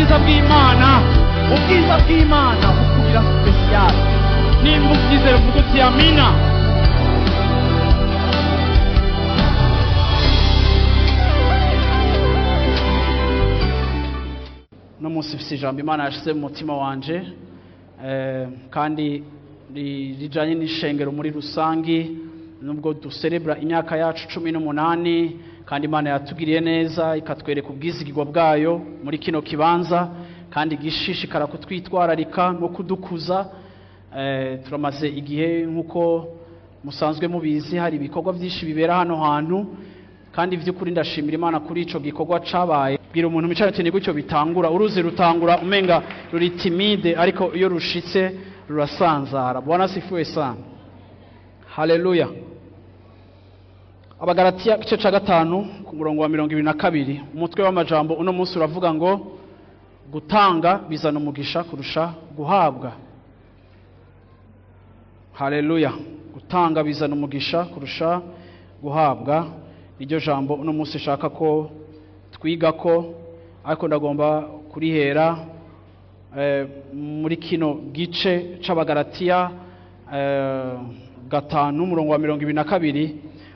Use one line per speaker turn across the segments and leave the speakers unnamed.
ubwiza bw'Imana bukugira special. Nimba ubyizera uvuga uti amina. No munsi mfise ijambo Imana yashize mu mutima wanje, kandi rijanye n'ishengero muri rusangi. Nubwo duserebra imyaka yacu 18 kandi Imana yatugiriye neza ikatwereka ubwizigirwa bwayo muri kino kibanza, kandi gishishikara kutwitwararika no kudukuza. Turamaze igihe nkuko musanzwe mubizi hari ibikorwa byinshi bibera hano hantu, kandi by'ukuri ndashimira Imana kuri ico gikorwa cabaye. Bwira umuntu micare ati nigutyo bitangura, uruzi rutangura umenga ruri timide, ariko iyo rushitse rurasanzara. Bwana sifiwe sana. Haleluya. Abagalatiya igice ca 5 ku murongo wa 22, umutwe w'amajambo uno munsi uravuga ngo gutanga bizana umugisha kurusha guhabwa. Haleluya. Gutanga bizana umugisha kurusha guhabwa, iryo jambo uno munsi shaka ko twiga ko, ariko ndagomba kurihera muri kino gice c'abagalatiya 5 umurongo wa 22.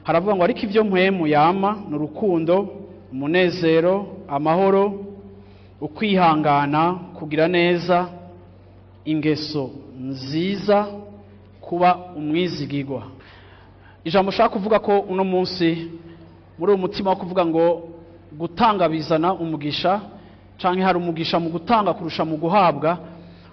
Haravuga ngo ariko ivyo mpwemu yama n'urukundo, umunezero, amahoro, ukwihangana, kugira neza, ingeso nziza, kuba umwizigirwa. Ijambo shaka kuvuga ko uno munsi muri umutima wo kuvuga ngo gutanga bizana umugisha, canke hari umugisha mu gutanga kurusha mu guhabwa.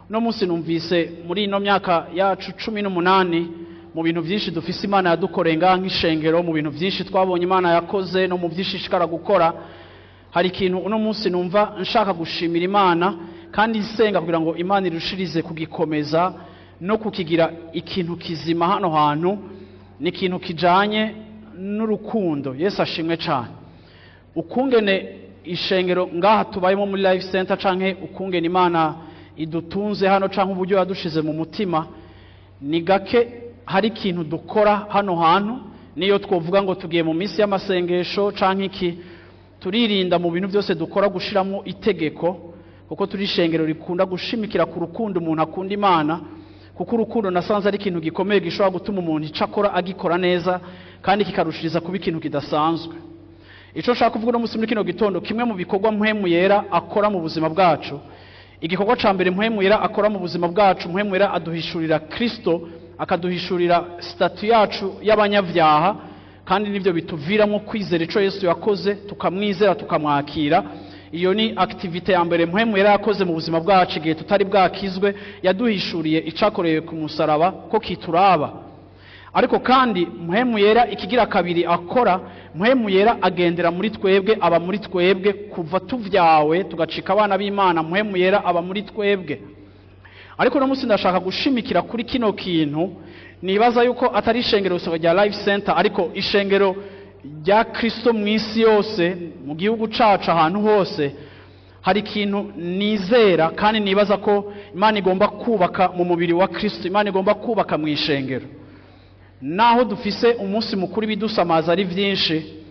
Uno munsi numvise muri ino myaka yacu 18 mu bintu byinshi dufise Imana yadukorenga nk'ishengero, mu bintu byinshi twabonye Imana yakoze no mu byishishikara gukora, hari ikintu uno munsi numva nshaka gushimira Imana kandi nsenga kugira ngo Imana irushirize kugikomeza no kukigira ikintu kizima hano hantu. Ni ikintu kijanye n'urukundo. Yesu ashimwe cyane. Ukungene ishengero ngaha tubayemo muri Life Center, canke ukungene Imana idutunze hano, canke uburyo yadushize mu mutima, ni gake hari ikintu dukora hano hantu. Niyo twovuga ngo tugiye mu minsi y'amasengesho canke iki, turirinda mu bintu byose dukora gushiramo itegeko, kuko turi ishengero rikunda gushimikira ku rukundo umuntu akunda Imana, kuko urukundo nasanze ari ikintu gikomeye gishobora gutuma umuntu icakora agikora neza kandi kikarushiriza kuba ikintu kidasanzwe. Ico shaka kuvuga no musi muri kino gitondo, kimwe mu bikorwa mpwemu yera akora mu buzima bwacu, igikorwa ca mbere mpwemu yera akora mu buzima bwacu, mpwemu yera aduhishurira Kristo, akaduhishurira statut yacu y'abanyavyaha, kandi nivyo bituviramo kwizera ico Yesu yakoze, tukamwizera tukamwakira. Iyo ni activite ya mbere mpwemu yera yakoze mu buzima bwacu igihe tutari bwakizwe. Yaduhishuriye icakoreye ku musaraba ko kituraba. Ariko kandi mpwemu yera ikigira kabiri akora, mpwemu yera agendera muri twebwe, aba muri twebwe kuva tuvyawe tugacika abana b'Imana. Mpwemu yera aba muri twebwe. Ariko no musi ndashaka gushimikira kuri kino kintu, nibaza yuko atari ishengero rya Life Center, ariko ishengero rya Kristo mw'isi yose, mu gihugu cacu ahantu hose. Hari ikintu nizera kandi nibaza ko Imana igomba kubaka mu mubiri wa Kristo, Imana igomba kubaka mu ishengero. Naho dufise umunsi mukuru bidusamaza ari vyinshi,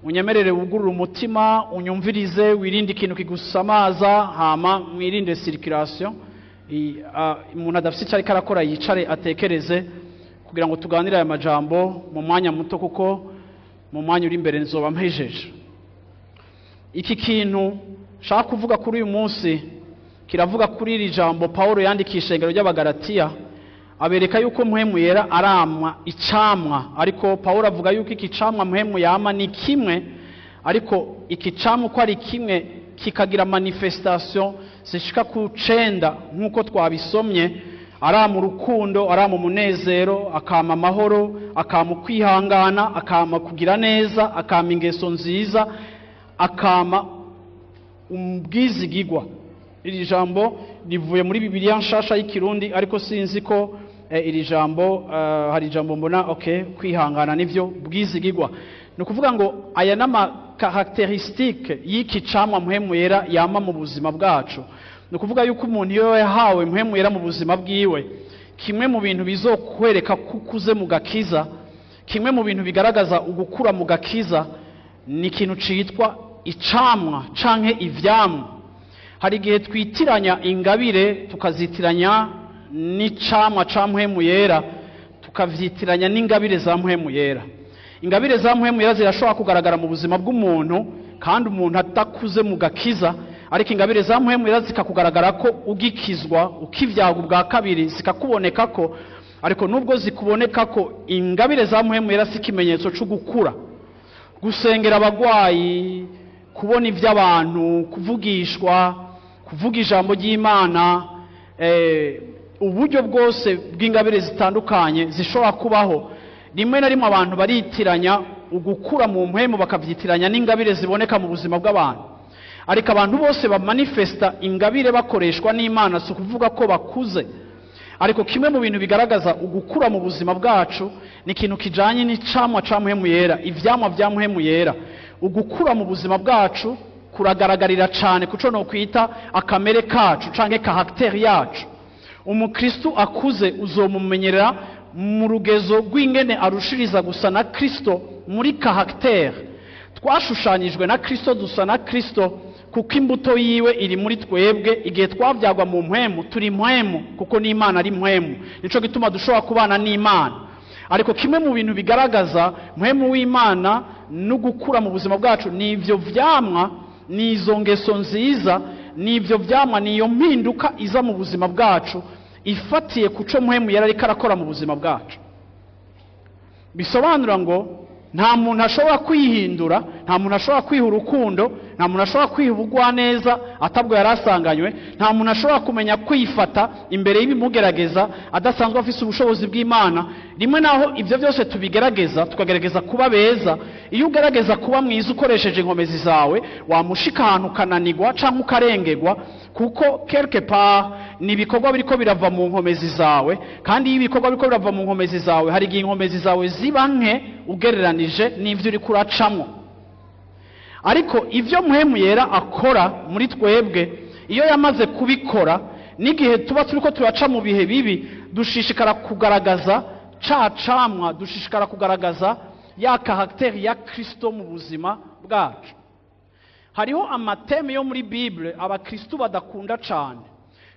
unyemerere wugurura umutima, unyumvirize, wirinde ikintu kigusamaza, hama mwirinde circulation. Umuntu adafise icyo ariko arakora yicare atekereze, kugira ngo tuganire aya majambo mu mwanya muto, kuko mu mwanya uri imbere nzoba mpejeje. Iki kintu shaka kuvuga kuri uyu munsi kiravuga kuri iri jambo Paulo yandikisha ishengero ry'abagalatiya, abereka yuko mpwemu yera aramwa icamwa. Ariko Paulo avuga yuko iki camwa mpwemu yama ni kimwe, ariko iki camwa ko ari kimwe kikagira manifestation zishika ku 9 nkuko twabisomye. Arama urukundo, arama umunezero, akama amahoro, akama kwihangana, akama kugira neza, akama ingeso nziza, akama ubwizigirwa. Iri jambo rivuye muri Bibiliya nshasha y'ikirundi, ariko sinzi ko iri jambo hari jambo mbona kwihangana nivyo bwizigirwa. No kuvuga ngo aya nama caractéristique y'iki camwa mpwemu yera yama mu buzima bwacu. No kuvuga yuko umuntu iyo yahawe mpwemu yera mu buzima bwiwe, kimwe mu bintu bizokwereka kukuze mu gakiza, kimwe mu bintu bigaragaza ugukura mu gakiza, ni ikintu citwa icamwa canke ivyamwa. hari igihe twitiranya ingabire tukazitiranya n'icamwa ca mpwemu yera, tukavyitiranya n'ingabire za mpwemu yera. Ingabire za mpwemu yera zirashobora kugaragara mu buzima bw'umuntu kandi umuntu atakuze mu gakiza, ariko ingabire za mpwemu yera zikakugaragara ko ugikizwa, ukivyaga ubwa kabiri, zikakuboneka ko, ariko nubwo zikuboneka ko ingabire za mpwemu yera si ikimenyetso cyo gukura. Gusengera abagwayi, kubona ivy'abantu, kuvugishwa, kuvuga ijambo ry'Imana, uburyo bwose bw'ingabire zitandukanye zishobora kubaho. Rimwe na rimwe abantu baritiranya ugukura mu mpwemu bakavyitiranya n'ingabire ziboneka mu buzima bw'abantu, ariko abantu bose bamanifesta ingabire bakoreshwa n'Imana, si ukuvuga ko bakuze. Ariko kimwe mu bintu bigaragaza ugukura mu buzima bwacu ni ikintu kijanye n'icamwa ca mpwemu yera, ivyamwa vya mpwemu yera. Ugukura mu buzima bwacu kuragaragarira cane kuco no kwita akamere kacu canke caractère yacu. Umukristo akuze uzomumenyera mu rugezo rw'ingene arushiriza gusa na Kristo muri caractère. Twashushanyijwe na Kristo, dusa na Kristo kuko imbuto yiwe iri muri twebwe. Igihe twavyagwa mu mpwemu turi mpwemu kuko n'Imana ari mpwemu, nico gituma dushobora kubana n'Imana. Ariko kimwe mu bintu bigaragaza mpwemu w'Imana no gukura mu buzima bwacu ni ivyo vyamwa, ni izo ngeso nziza, ni ivyo vyamwa, ni iyo mpinduka iza mu buzima bwacu ifatiye kuco mpwemu yari ariko arakora mu buzima bwacu. Bisobanura ngo nta muntu ashobora kwihindura, nta muntu ashobora kwiha urukundo, nta muntu ashobora kwiha ubugwaneza atabwo yarasanganywe, nta muntu ashobora kumenya kwifata imbere y'ibimugerageza adasanzwe afise ubushobozi bw'Imana. Rimwe naho ivyo byose tubigerageza, tukagerageza kuba beza. Iyo ugerageza kuba mwiza ukoresheje inkomezi zawe, wamushika ahantu kananirwa canke ukarengegwa, kuko quelque part ni ibikorwa biriko birava mu nkomezi zawe, kandi iyo ibikorwa biriko birava mu nkomezi zawe, hari igihe inkomezi zawe ziba nke ugereranije n'ivyo uri kuracamwo. Ariko ivyo mpwemu yera akora muri twebwe, iyo yamaze kubikora, n'igihe tuba turiko turaca mu bihe bibi, dushishikara kugaragaza ca camwa, dushishikara kugaragaza ya caractère ya Kristo mu buzima bwacu. Hariho amateme yo muri Bible abakristo badakunda cane,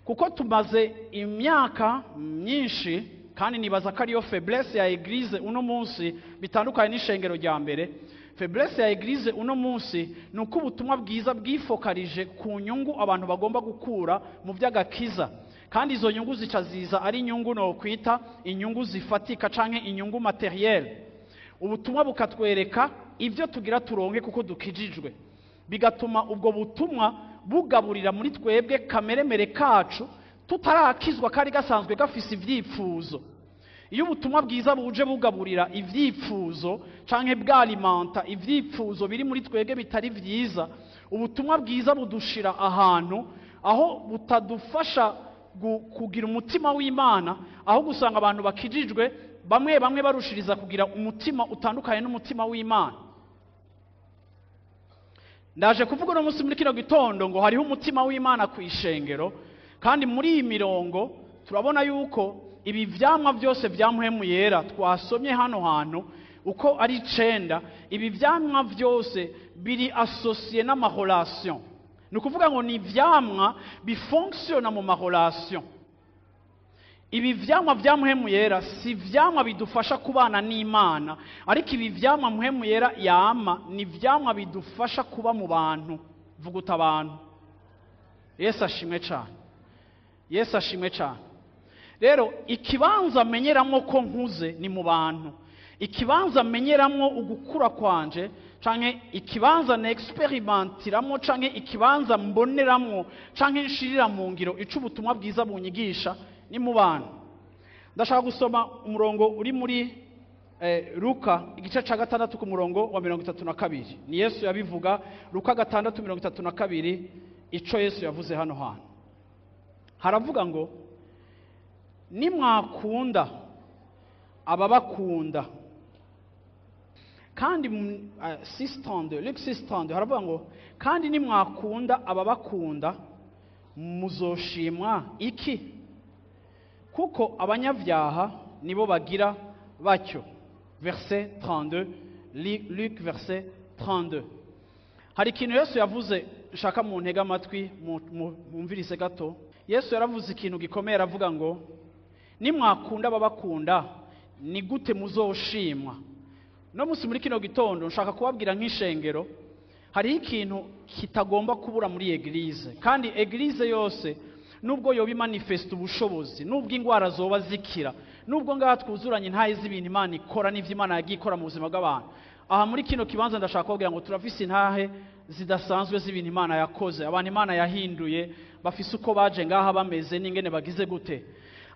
kuko tumaze imyaka myinshi, kandi nibaza ko ariyo faiblesse ya Eglise uno munsi, bitandukanye n'ishengero rya mbere. Faiblesse ya Eglise uno munsi ni uko ubutumwa bwiza bwifokarije ku nyungu abantu bagomba gukura mu by'agakiza, kandi izo nyungu zicaziza ari inyungu no kwita inyungu zifatika canke inyungu materielle. Ubutumwa bukatwereka ivyo tugira turonke kuko dukijijwe, bigatuma ubwo butumwa bugaburira muri twebwe kameremere kacu tutarakizwa kari gasanzwe gafise ivyipfuzo. Iyo ubutumwa bwiza buje bugaburira ivyipfuzo canke bwalimenta ivyipfuzo biri muri twebwe bitari vyiza, ubutumwa bwiza budushira ahantu aho butadufasha kugira umutima w'Imana, aho gusanga abantu bakijijwe bamwe bamwe barushiriza kugira umutima utandukanye n'umutima w'Imana. Ndaje kuvuga no munsi muri kino gitondo ngo hariho umutima w'Imana ku ishengero, kandi muri iyi mirongo turabona yuko ibi vyamwa byose vya mpwemu yera twasomye hano hantu uko ari 9, ibi vyamwa byose biri associé n'amarelation. Ni ukuvuga ngo ni vyamwa bifonctiona mu marelation. Ibi vyamwa vya mpwemu yera si vyamwa bidufasha kubana n'Imana, ariko ibi vyamwa mpwemu yera yama ni vyamwa bidufasha kuba mu bantu. Vuguta abantu. Yesu ashimwe cyane. Yesu ashimwe cyane. Rero ikibanza menyeramwo ko nkuze ni mu bantu. Ikibanza menyeramwo ugukura kwanje, canke ikibanza na experimentiramwo, canke ikibanza mboneramwo, canke nshirira mu ngiro ico ubutumwa bwiza bunyigisha ni mu bantu. Ndashaka gusoma umurongo uri muri Luka igice ca 6 ku murongo wa 32. Ni Yesu yabivuga, Luka 6:32, ico Yesu yavuze hano hantu. Haravuga ngo nimwakunda ababakunda, kandi 6:32, Luke 6:32 haravuga ngo kandi nimwakunda ababakunda muzoshimwa iki? Kuko abanyavyaha nibo bagira batyo. Verset 32, Luc verset 32. Hari ikintu Yesu yavuze shaka mu ntega amatwi mumvirise gato. Yesu yaravuze ikintu gikomeye, aravuga ngo nimwakunda ababakunda ni gute muzoshimwa. No musi muri kino gitondo nshaka kubabwira nk'ishengero, hari ikintu kitagomba kubura muri eglise, kandi eglise yose nubwo yoba manifest ubushobozi, nubwo ingwara zoba zikira, nubwo ngaha twuzuranye ntaye z'ibintu Imana ikora n'ivyo Imana yagiye ikora mu buzima bw'abantu. Aha muri kino kibanza ndashaka kubabwira ngo turafise intahe zidasanzwe z'ibintu Imana yakoze, abantu Imana yahinduye bafise uko baje ngaha bameze n'ingene bagize gute.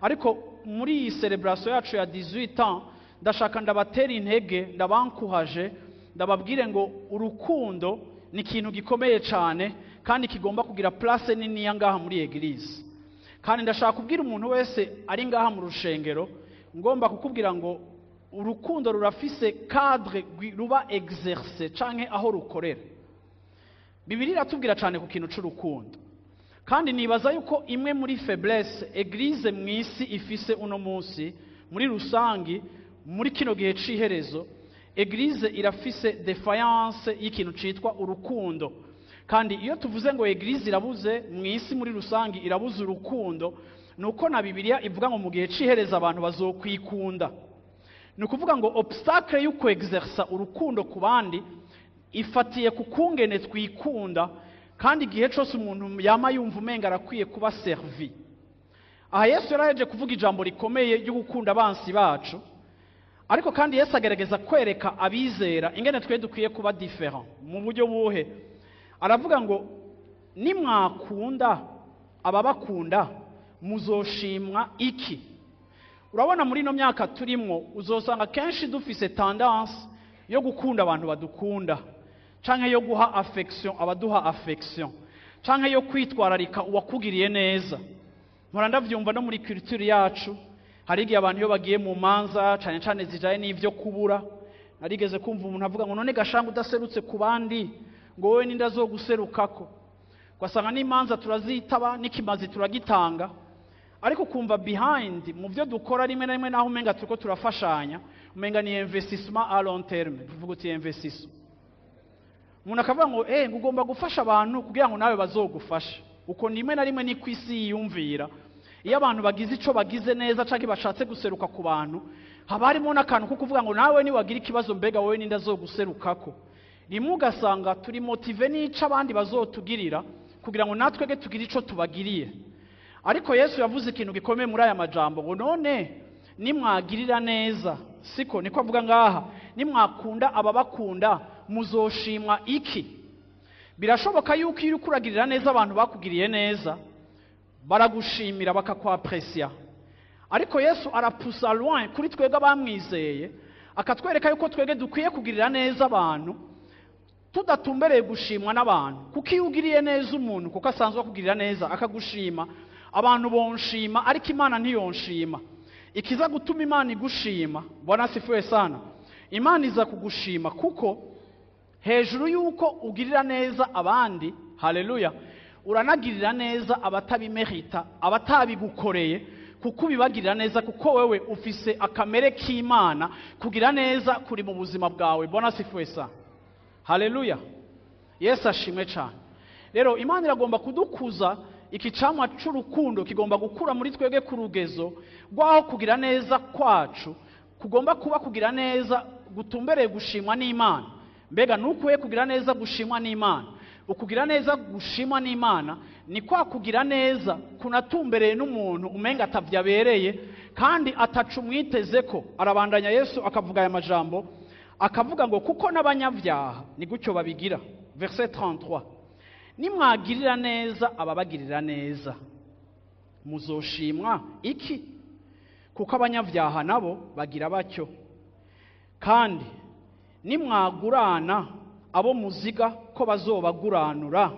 Ariko muri iyi celebration yacu ya 18 ans ndashaka ndabatera intege, ndabankuhaje, ndababwire ngo urukundo ni ikintu gikomeye cyane kandi kigomba kugira place nini ngaha muri eglise. Kandi ndashaka kubwira umuntu wese ari ngaha mu rushengero, ngomba kukubwira ngo urukundo rurafise cadre ruba exercer canke aho rukorera. Bibiliya iratubwira cyane ku kintu c'urukundo, kandi nibaza yuko imwe muri faiblesse eglise mwisi ifise uno munsi muri rusangi, muri kino gihe ciherezo, eglise irafise defiance y'ikintu citwa urukundo. Kandi iyo tuvuze ngo eglise irabuze mwisi muri rusangi irabuze urukundo, nuko na Bibiliya ivuga ngo mu gihe cihereza abantu bazokwikunda. Nukuvuga ngo obstacle y'uko exercer urukundo ku bandi ifatiye ku kungene twikunda, kandi igihe cyose umuntu yama yumva umenga arakwiye kuba servi. Aha Yesu yaraje kuvuga ijambo rikomeye ryo gukunda abansi bacu, ariko kandi Yesu agerageza kwereka abizera ingene twe dukwiye kuba different. Mu buryo buhe? Aravuga ngo nimwakunda ababakunda muzoshimwa iki. Urabona muri no myaka turimo uzosanga kenshi dufise tendance yo gukunda abantu badukunda, canke yo guha affection abaduha affection, canke yo kwitwararika uwakugiriye neza. Mpora ndavyumva no muri culture yacu, hari igihe abantu iyo bagiye mu manza cyane cyane zijaye n'ivyo kubura, narigeze kumva umuntu avuga ngo none gashanga udaserutse ku bandi ngo wowe ninda zo guserukako. Kwasanga n'imanza turazitaba n'ikimazi turagitanga, ariko kumva behind mu byo dukora rimwe na rimwe naho umenga turiko turafashanya, umenga ni investissement à long terme. Tuvuga uti investissement, umuntu akavuga ngo ugomba gufasha abantu kugira ngo nawe bazogufasha. Uko nimwe na rimwe ni kwisi yiyumvira, iyo abantu bagize ico bagize neza canke bashatse guseruka ku bantu, haba harimo n'akantu ko kuvuga ngo nawe ni wagira ikibazo mbega wowe ninda zo guserukako. Rimwe ugasanga turi motive n'ico abandi bazotugirira kugira ngo natwege tugire ico tubagiriye. Ariko Yesu yavuze ikintu gikomeye muri aya majambo ngo none nimwagirira neza, siko niko avuga ngaha, nimwakunda ababakunda muzoshimwa iki. Birashoboka yuko iyo ukuragirira neza abantu bakugiriye neza baragushimira bakakwaprecia, ariko Yesu arapusa loin kuri twega bamwizeye, akatwereka yuko twege dukwiye kugirira neza abantu tudatumbereye gushimwa n'abantu. Kuko iyo ugiriye neza umuntu kuko asanzwe kugirira neza akagushima, abantu bonshima ariko Imana ntiyonshima. Ikiza gutuma Imana igushima, Bwana asifiwe sana, Imana iza kugushima kuko hejuru yuko ugirira neza abandi, haleluya, uranagirira neza abatabimerita, abatabigukoreye, kuko ubibagirira neza kuko wewe ufise akamere k'Imana. Kugira neza kuri mu buzima bwawe. Bwana asifiwe sana, haleluya, Yesu ashimwe cyane. Rero Imana iragomba kudukuza, iki camwa c'urukundo kigomba gukura muri twege ku rugezo rwaho kugira neza kwacu kugomba kuba kugira neza gutumbereye gushimwa n'Imana. Mbega nukuye kugira neza gushimwa n'Imana? Ukugira neza gushimwa n'Imana ni kwa kugira neza kunatumbereye n'umuntu umenga atavyabereye kandi atacumwiteze ko. Arabandanya Yesu akavuga aya majambo, akavuga ngo kuko n'abanyavyaha ni gutyo babigira. Verset 33, nimwagirira neza ababagirira neza muzoshimwa iki. Kuko abanyavyaha nabo bagira batyo. Kandi nimwagurana abo muziga ko bazobaguranura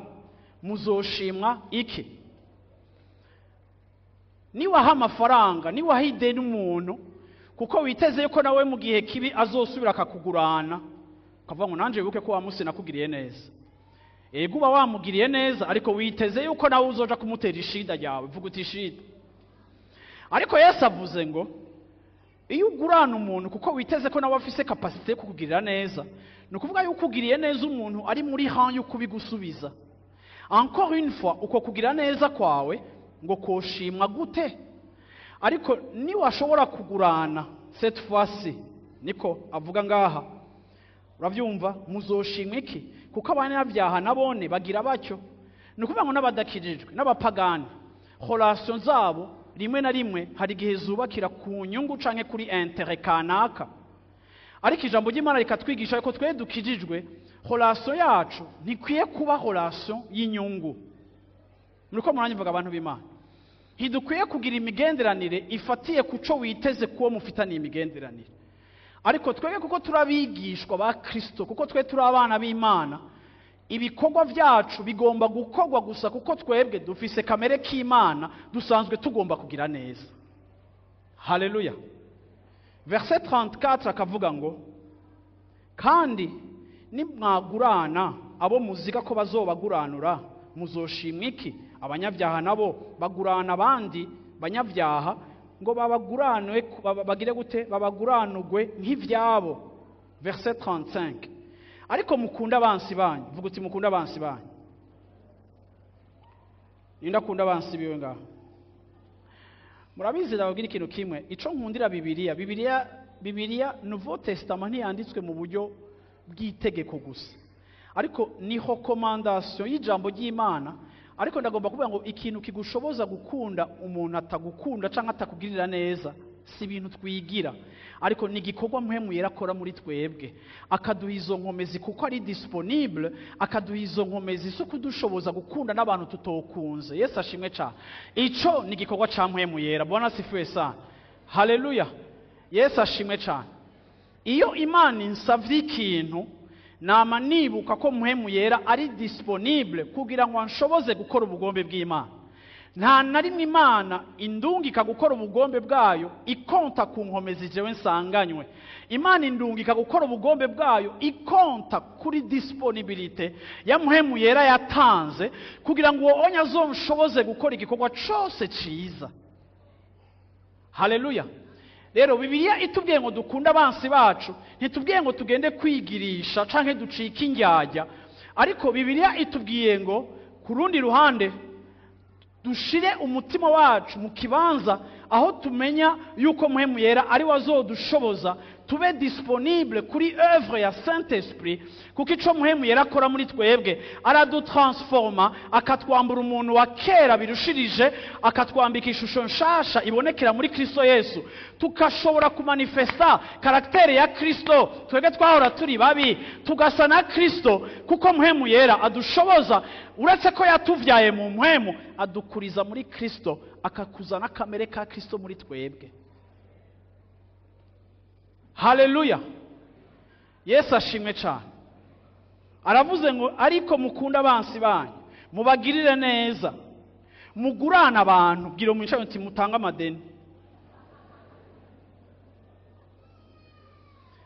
muzoshimwa iki. Niwaha amafaranga, niwaha ideni umuntu kuko witeze ko nawe mu gihe kibi azosubira akakugurana, ukavuga ngo nanje wibuke ko wamusi nakugiriye neza. Ego uba wamugiriye neza, ariko witeze yuko nawe uzoja kumutera ishida ryawe. Vuga uti ishida. Ariko Yesu avuze ngo iyo ugurana umuntu kuko witeze ko nawe afise capacité yo kukugirira neza, nukuvuga yuko ugiriye neza umuntu ari muri han yo kubigusubiza. encore une fois uko kugira neza kwawe ngo koshimwa gute? Ariko ni washobora kugurana cette fois-ci, niko avuga ngaha, uravyumva, muzoshimwa iki? Kuko abanyabyaha nabone bagira batyo. Ni ukuvuga ngo n'abadakijijwe n'abapagani relation zabo rimwe na rimwe hari igihe zubakira ku nyungu canke kuri intérêt kanaka. Ariko ijambo ry'Imana rikatwigisha ko twe dukijijwe relation yacu ntikwiye kuba relation y'inyungu. Muriko muranyivuga abantu b'Imana, ntidukwiye kugira imigenderanire ifatiye kuco witeze kuwo mufitaniye imigenderanire. Ariko twebwe kuko turabigishwa ba Kristo, kuko twe turi abana b'Imana, ibikorwa vyacu bigomba gukorwa gusa kuko twebwe dufise kamere k'Imana, dusanzwe tugomba kugira neza. Haleluya. Verset 34 akavuga ngo, kandi nimwagurana abo muziga ko bazobaguranura, muzoshimwa iki? Abanyabyaha nabo bagurana abandi banyabyaha ngo babaguranwe, bagire gute? Babaguranugwe nk'ivyabo. Verset 35. Ariko mukunda abansi banyu. Vuga uti mukunda abansi banyu. Ninda kunda abansi biwe ngaho. Murabizi ndababwira ikintu kimwe, ico nkundira Bibiliya Nouveau Testament ntiyanditswe mu buryo bw'itegeko gusa, ariko ni recommandation y'ijambo ry'Imana. Ariko ndagomba kuvuga ngo ikintu kigushoboza gukunda umuntu atagukunda canke atakugirira neza si ibintu twigira, ariko ni igikorwa mpemu yera akora muri twebwe, akaduha izo nkomezi kuko ari disponible, akaduha izo nkomezi zo kudushoboza gukunda n'abantu tutokunze. Yesu ashimwe cyane. Ico ni igikorwa ca mpemu yera. Bwana sifiwe sana. Haleluya. Yesu ashimwe cyane. Iyo Imana insavye ikintu, nama nibuka ko mpemu yera ari disponible kugira ngo anshoboze gukora ubugombe bw'Imana. Nta na rimwe Imana indungika gukora ubugombe bwayo ikonta ku nkomezi jewe nsanganywe. Imana indungika gukora ubugombe bwayo ikonta kuri disponibilité ya mpemu yera yatanze kugira ngo uwo azonshoboze gukora igikorwa cyose ciza. Haleluya. Rero Bibiliya itubwiye ngo dukunda abansi bacu, ntitubwiye ngo tugende kwigirisha canke ducika indyarya, ariko Bibiliya itubwiye ngo ku rundi ruhande dushire umutima wacu mu kibanza aho tumenya yuko mpemu yera ari wazodushoboza tube disponible kuri œuvre ya Saint-Esprit, kuko ico mpemu yera akora muri twebwe aradutransforma, akatwambura umuntu wa kera birushirije, akatwambika ishusho nshasha ibonekera muri Kristo Yesu, tukashobora kumanifesta karaktere ya Kristo. Twebwe twahora turi babi tugasa na Kristo, kuko mpemu yera adushoboza. Uretse ko yatuvyaye mu mpemu, adukuriza muri Kristo, akakuzana kamere ka Kristo muri twebwe. Haleluya. Yesu ashimwe cyane. Aravuze ngo ariko mukunda abansi banyu, mubagirire neza, mugurana abantu, bwira mu nshayo nti mutanga amadeni.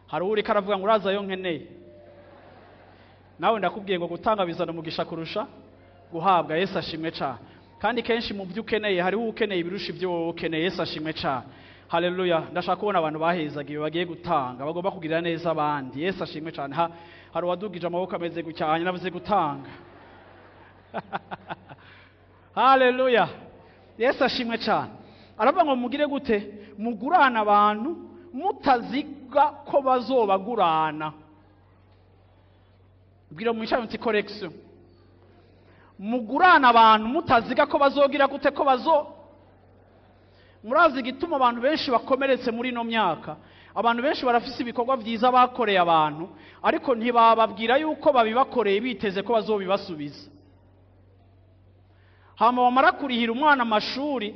Hari uri karavuga ngo uraza yo nkeneye. Nawe ndakubwiye ngo gutanga bizana umugisha kurusha guhabwa. Yesu ashimwe cyane. Kandi kenshi mu byo ukeneye hari ukeneye ibirusha ibyo wowe ukeneye. Yesu ashimwe cyane. Haleluya. Ndashaka kubona abantu bahezagiye bagiye gutanga, bagomba kugirira neza abandi. Yesu ashimwe cyane. Hari wadugije amaboko ameze gucyanye navuze gutanga. Haleluya. Yesu ashimwe cyane. Aravuga ngo mugire gute? Mugurana abantu mutaziga ko bazobagurana. Bwira mu nshayo nti correction. Mugurana abantu mutaziga ko bazogira gute ko Murazi gituma abantu benshi bakomeretse muri no myaka. Abantu benshi barafise ibikorwa byiza bakoreye abantu, ariko ntibababwira yuko babibakoreye biteze ko bazobibasubiza. Hama bamara kurihira umwana amashuri,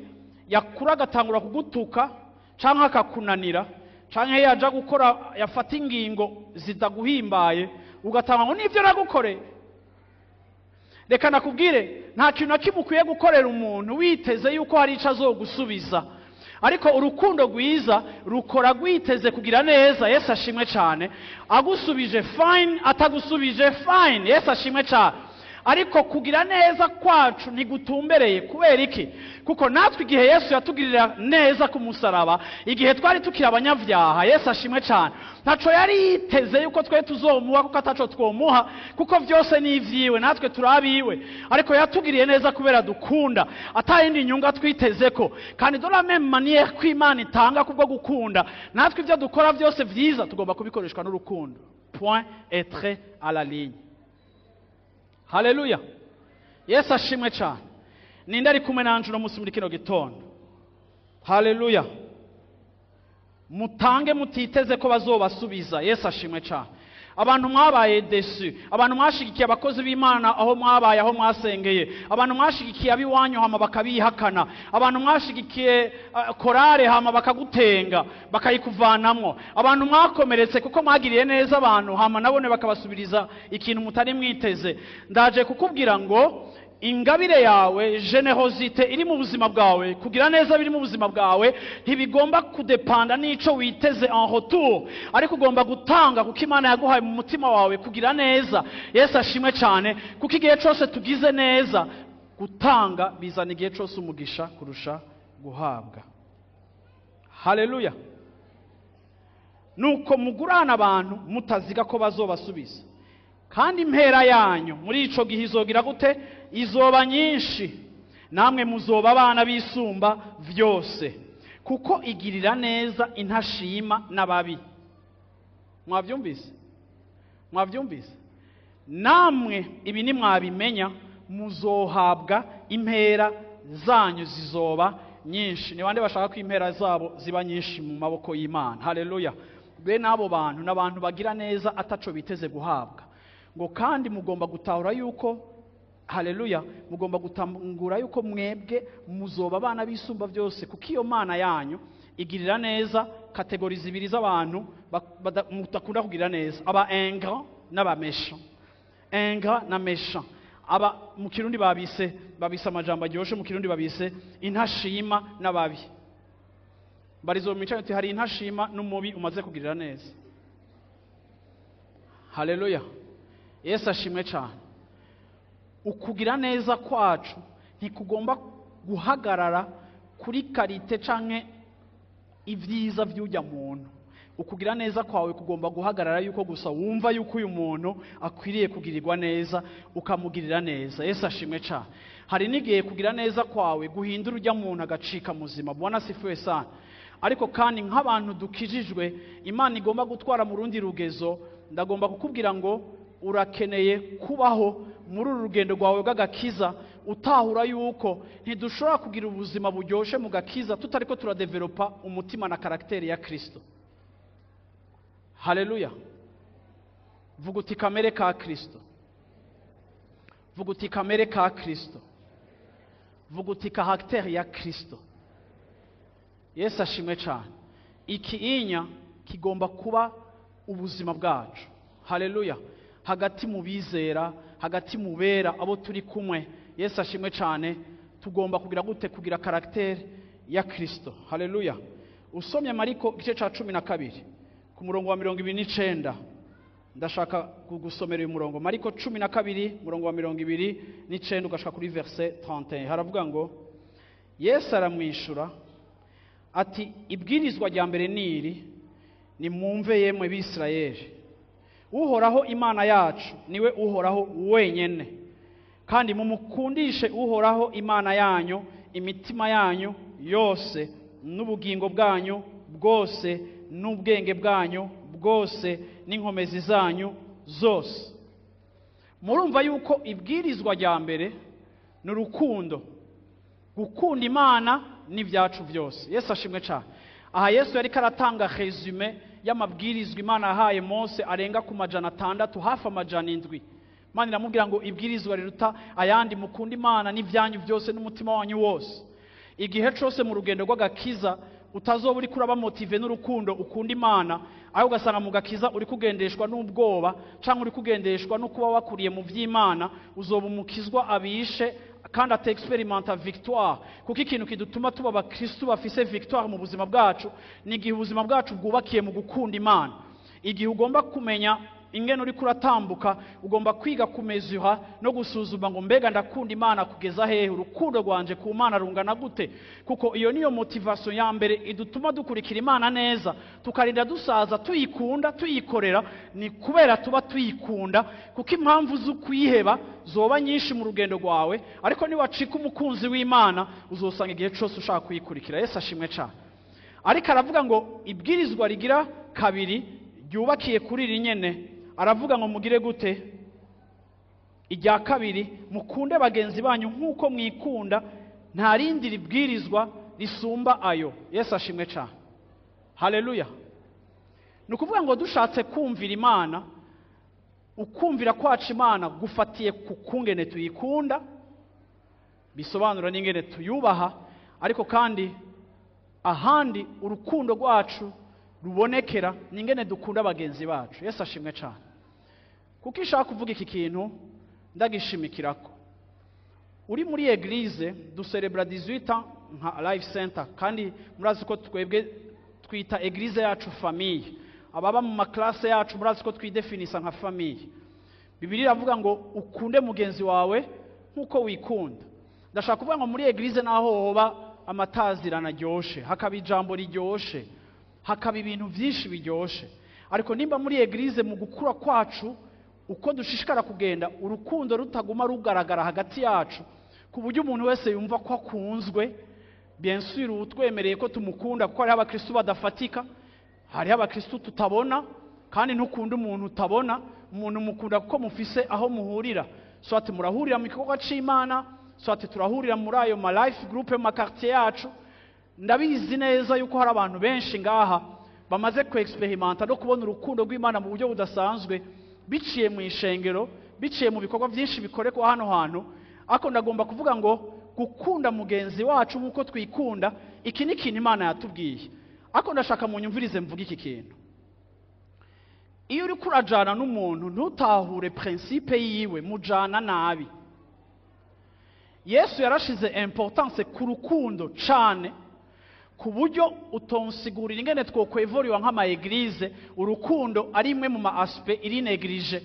yakura agatangura kugutuka canke akakunanira, canke yaja gukora yafata ingingo zitaguhimbaye, ugatanga ngo nivyo nagukoreye. Reka nakubwire, nta kintu nakimukwiye gukorera umuntu witeze yuko hari ico azogusubiza, ariko urukundo rwiza rukora rwiteze kugira neza. Yesu ashimwe cyane. Agusubije fine, atagusubije fine. Yesu ashimwe cyane. ariko kugira neza kwacu ntigutumbereye. Kubera iki? Kuko natwe igihe Yesu yatugirira neza ku musaraba, igihe twari tukiri abanyavyaha, Yesu ashimwe cyane, ntaco yari yiteze yuko twe tuzomuha, kuko ataco twomuha, kuko vyose ni ivyiwe, natwe turabiwe. Ariko yatugiriye neza kubera dukunda, atayindi nyunga twitezeko. Kandi de la même manière ko Imana itanga kubwo gukunda, natwe ivyo dukora vyose vyiza tugomba kubikoreshwa n'urukundo. Point et trait à la ligne. Haleluya. Yesu ashimwe cyane. Ninde ari kumwe nanje uno munsi muri kino gitondo? Haleluya. Mutange mutiteze ko bazobasubiza. Yesu ashimwe cyane. Abantu mwabaye desu, abantu mwashigikiye abakozi b'Imana aho mwabaye, aho mwasengeye, abantu mwashigikiye abiwanyu hama bakabihakana, abantu mwashigikiye korale hama bakagutenga bakayikuvanamwo, abantu mwakomeretse kuko mwagiriye neza abantu hama nabone bakabasubiriza ikintu mutari mwiteze. Ndaje kukubwira ngo ingabire yawe, generosite iri mu buzima bwawe, kugira neza biri mu buzima bwawe, ntibigomba kudepanda n'ico witeze en retour, ariko ugomba gutanga kuko Imana yaguhaye mu mutima wawe kugira neza. Yesu ashimwe cyane, kuko igihe cyose tugize neza, gutanga bizana igihe cyose umugisha kurusha guhabwa. Haleluya. Nuko mugurana abantu mutaziga ko bazobasubiza, kandi impera yanyu muri ico gihe izogira gute? Izoba nyinshi, namwe muzoba abana bisumba vyose, kuko igirira neza intashima n'ababi. Mwavyumvise? Mwavyumvise? Namwe ibi ni mwabimenya, muzohabwa impera zanyu zizoba nyinshi. Ni bande bashaka ko impera zabo ziba nyinshi mu maboko y'Imana? Haleluya. Bene abo bantu n'abantu bagira neza ataco biteze guhabwa. Ngo kandi mugomba gutahura yuko, haleluya, mugomba gutangura yuko mwebwe muzoba abana bisumba byose, kuko iyo Mana yanyu igirira neza kategori zibiri z'abantu mutakunda kugira neza: aba ingrat n'aba méchant. Ingrat na méchant, aba mu Kirundi babise amajambo aryoshe, mu Kirundi babise intashima n'ababi. Barizo mica ati hari intashima n'umubi umaze kugirira neza. Haleluya. Yesu ashimwe cyane. Ukugira neza kwacu ntikugomba guhagarara kuri karite canke ivyiza vy'ujya muntu. Ukugira neza kwawe kugomba guhagarara yuko gusa wumva yuko uyu muntu akwiriye kugirirwa neza, ukamugirira neza. Yesu ashimwe cyane. Hari n'igihe kugira neza kwawe guhindura ujya muntu agacika muzima. Bwana sifiwe sana. Ariko kandi nk'abantu dukijijwe, Imana igomba gutwara mu rundi rugezo. Ndagomba kukubwira ngo urakeneye kubaho muri uru rugendo rwawe bw'agakiza, utahura yuko ntidushobora kugira ubuzima buryoshe mu gakiza tutariko turadevelopa umutima na karakteri ya Kristo. Haleluya. Vuga uti kamere ka Kristo. Vuga uti kamere ka Kristo. Vuga uti karakteri ya Kristo. Yesu ashimwe cyane. Ikiinya kigomba kuba ubuzima bwacu. Haleluya. Hagati mu bizera, hagati mu bera abo turi kumwe. Yesu ashimwe cyane. Tugomba kugira gute? Kugira karakteri ya Kristo. Haleluya. Usomye Mariko igice ca 12 ku murongo wa 29, ndashaka kugusomera uyu murongo. Mariko 12 murongo wa 29 ugashaka kuri verset 31. Haravuga ngo, Yesu aramwishura ati, ibwirizwa rya mbere niri, ni mwumve yemwe b'Isirayeli, Uhoraho Imana yacu niwe uhoraho wenyene, kandi mumukundishe Uhoraho Imana yanyu imitima yanyu yose, n'ubugingo bwanyu bwose, n'ubwenge bwanyu bwose, n'inkomezi zanyu zose. Murumva yuko ibwirizwa rya mbere n'urukundo, gukunda Imana n'ibyacu byose. Yesu ashimwe cyane. Aha Yesu yari karatanga resume y'amabwirizwa Imana yahaye Mose arenga ku 600, hafi 700. Imana iramubwira ngo ibwirizwa riruta ayandi, mukunda Imana n'ibyanyu byose n'umutima wanyu wose. Igihe cyose mu rugendo rw'agakiza utazoba uri kuraba motive n'urukundo ukunda Imana, aho ugasanga mu gakiza uri kugendeshwa n'ubwoba cyangwa uri kugendeshwa no kuba wakuriye mu vy'Imana, uzoba umukizwa abishe kandi ate experimenta victoire. Kuko ikintu kidutuma tuba abakristo bafise victoire mu buzima bwacu ni igihe ubuzima bwacu bwubakiye mu gukunda Imana. Igihe ugomba kumenya ingene uri kuratambuka ugomba kwiga kumezura no gusuzuma ngo mbega ndakunda Imana kugeza hehe, urukundo rwanje ku Mana rungana gute, kuko iyo niyo motivation ya mbere idutuma dukurikira Imana neza tukarinda dusaza tuyikunda tuyikorera. Ni kubera tuba tuyikunda, kuko impamvu zo kuyiheba zoba nyinshi mu rugendo rwawe, ariko ni wacika umukunzi w'Imana uzosanga igihe cyose ushaka kuyikurikira. Yesu ashimwe cyane. Ariko aravuga ngo ibwirizwa rigira kabiri ryubakiye kuri iri nyene, aravuga ngo mugire gute? Irya kabiri, mukunde bagenzi banyu nk'uko mwikunda, nta rindi ribwirizwa risumba ayo. Yesu ashimwe cyane. Haleluya. Ni ukuvuga ngo dushatse kumvira Imana, ukumvira kwacu Imana gufatiye ku kungene tuyikunda, bisobanura n'ingene tuyubaha, ariko kandi ahandi urukundo rwacu rubonekera n'ingene dukunda bagenzi bacu. Yesu ashimwe cyane. Kuko ishaka kuvuga iki kintu ndagishimikirako. Uri muri eglise du celebra 18 ans nka life center, kandi murazi ko twebwe twita eglise yacu famille. Ababa mu maklase yacu murazi ko twidefinisa nka famille. Bibiliya iravuga ngo ukunde mugenzi wawe nkuko wikunda. Ndashaka kuvuga ngo muri eglise naho hoba amatazirana ryoshe, hakaba ijambo ryoshe, hakaba ibintu byinshi biryoshe, ariko nimba muri eglise mu gukura kwacu uko dushishikara kugenda urukundo rutaguma rugaragara hagati yacu ku buryo umuntu wese yumva ko akunzwe, bien sûr utwemereye ko tumukunda, kuko hari abakristo badafatika, hari abakristo tutabona, kandi ntukunda umuntu utabona, umuntu mukunda kuko mufise aho muhurira. Swati murahurira mu gikorwa c'Imana, swati turahurira muri ayo ma life group mu quartier yacu. Ndabizi neza yuko hari abantu benshi ngaha bamaze ku experimenta no kubona urukundo rw'Imana mu buryo budasanzwe, biciye mu ishengero, biciye mu bikorwa byinshi bikorekwa hano hantu. Ako ndagomba kuvuga ngo gukunda mugenzi wacu nkuko twikunda, iki ni kintu Imana yatubwiye. Ako ndashaka munyumvirize mvuga iki kintu. Iyo uri kurajana n'umuntu ntutahure principe yiwe, mujana nabi. Yesu yarashize importance ku rukundo cyane, ku buryo utonsigurira ingene twokwevoriwa nk'ama eglise urukundo ari imwe mu ma aspect iri neglige.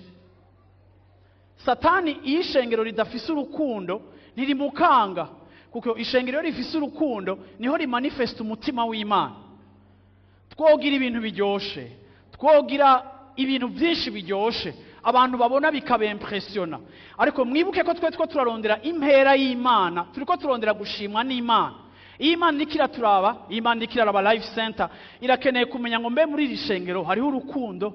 Satani iyo ishengero ridafise urukundo ntirimukanga, kuko ishengero rifise urukundo niho rimanifesta umutima w'Imana. Twogira ibintu biryoshe, twogira ibintu byinshi biryoshe, abantu babona bikabempressiona, ariko mwibuke ko twe turarondera impera y'Imana, turiko turondera gushimwa n'Imana. Imana nikira turaba, Imana nikiraraba life center irakeneye kumenya ngo mbe muri iri shengero hariho urukundo,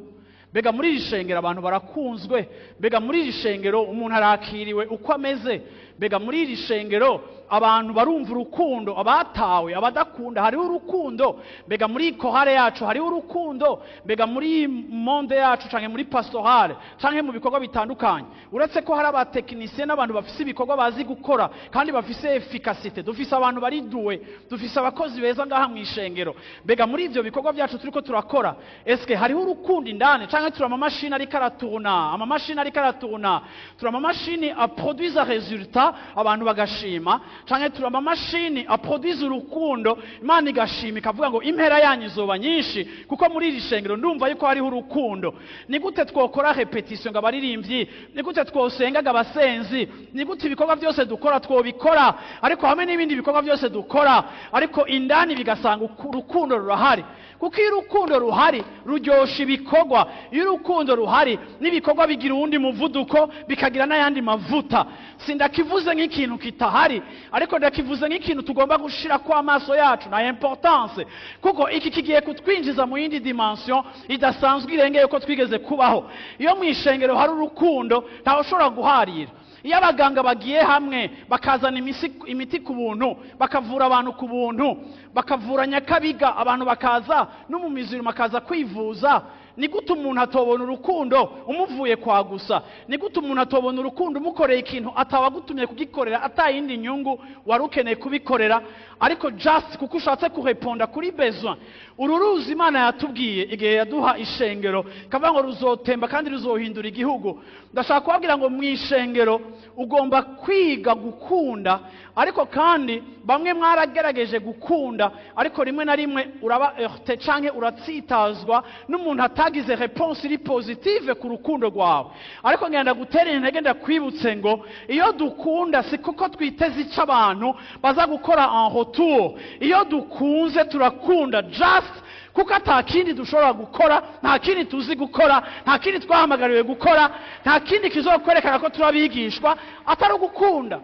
bega muri iri shengero abantu barakunzwe, bega muri iri shengero umuntu arakiriwe uko ameze, bega muri iri shengero abantu barumva urukundo, abatawe abadakunda hariho urukundo, bega muri kohare yacu hariho urukundo, bega muri monde yacu canke muri pastorale canke mu bikorwa bitandukanye. Uretse ko hari abatekinisiye n'abantu bafise ibikorwa bazi gukora kandi bafise efficacité, dufise abantu bari duwe, dufise abakozi beza ngaha mu ishengero, bega muri ivyo bikorwa byacu turiko turakora eske hariho urukundo indani, canke turama machine ari karatuna, ama machine ari karatuna, turama machine a produire résultat abantu bagashima, canke turama machine a produire urukundo Imana igashima ikavuga ngo impera yanyu izoba nyinshi, kuko muri iri shengero ndumva yuko hariho urukundo. Ni gute twokora repetition ngo abaririmbyi, ni gute twosengaga abasenzi, ni gute ibikorwa byose dukora twobikora, ariko hamwe n'ibindi bikorwa byose dukora, ariko indani bigasanga urukundo rurahari. Kuko iyo urukundo ruhari ruryosha ibikorwa, iyo urukundo ruhari n'ibikorwa bigira uwundi muvuduko, bikagira n'ayandi mavuta. Sindakivuze nk'ikintu kitahari, ariko ndakivuze nk'ikintu tugomba gushira kwa amaso yacu na importance, kuko iki kigiye kutwinjiza mu yindi dimension idasanzwe irengeye ko twigeze kubaho. Iyo mu ishengero hari urukundo ntaho ushobora guharira. Iyo abaganga bagiye hamwe bakazana imiti ku buntu, bakavura abantu ku buntu, bakavura nyakabiga, abantu bakaza no mu miziro makaza kwivuza, ni gute umuntu atobona urukundo umuvuye kwa gusa? Ni gute umuntu atobona urukundo umukoreye ikintu atawagutumye kugikorera, atayindi nyungu warukeneye kubikorera, ariko just kuko ushatse kureponda kuri besoin? Ururuzi Imana yatubwiye igihe yaduha ishengero kavuga ngo ruzotemba kandi ruzohindura igihugu. Ndashaka kubabwira ngo mu ishengero ugomba kwiga gukunda, ariko kandi bamwe mwarageregeje gukunda, ariko rimwe na rimwe uraba heurté canke uratsitazwa n'umuntu utagize réponse iri positive ku rukundo rwawe. Ariko ngenda gutera intege ndakwibutse ngo iyo dukunda si kuko twiteze icyo abantu baza gukora en retour. Iyo dukunze turakunda just kuko atakindi dushobora gukora, nta kindi tuzi gukora, nta kindi twahamagariwe gukora, nta kindi kizokwerekana ko turabigishwa atari gukunda.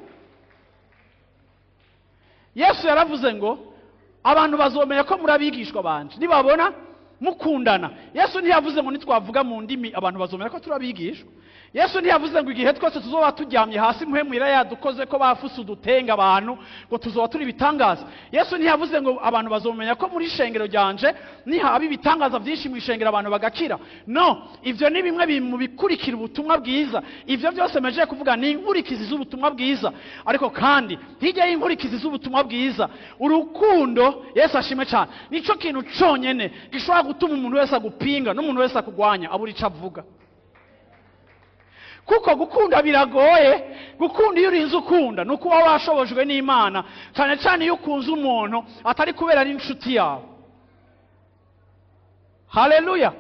Yesu yaravuze ngo abantu bazomenya ko murabigishwa banje nibabona mukundana. Yesu ntiyavuze ngo nitwavuga mu ndimi abantu bazomenya ko turabigishwa. Yesu ntiyavuze ngo igihe twese tuzoba turyamye hasi muhemwira yadukoze ko bafusu dutenga abantu ngo tuzoba turi bitangaza. Yesu ntiyavuze ngo abantu bazomenya ko muri shengero ryanje nihaba ibitangaza byinshi mu ishengero abantu bagakira. No, ivyo ni bimwe mu bikurikira ubutumwa bwiza. Ivyo byose meje kuvuga ni inkurikizi z'ubutumwa bwiza. Ariko kandi hirya y'inkurikizi z'ubutumwa bwiza, urukundo Yesu ashime cyane nico kintu cyonyene gishobora gutuma umuntu wese agupinga n'umuntu wese akugwanya aburi ico avuga. Kuko gukunda biragoye. Gukunda iyo urinze ukunda nuko uba washobojwe n'Imana, cyane cyane iyo ukunze umuntu atari kubera n'inshuti yawe. Haleluya.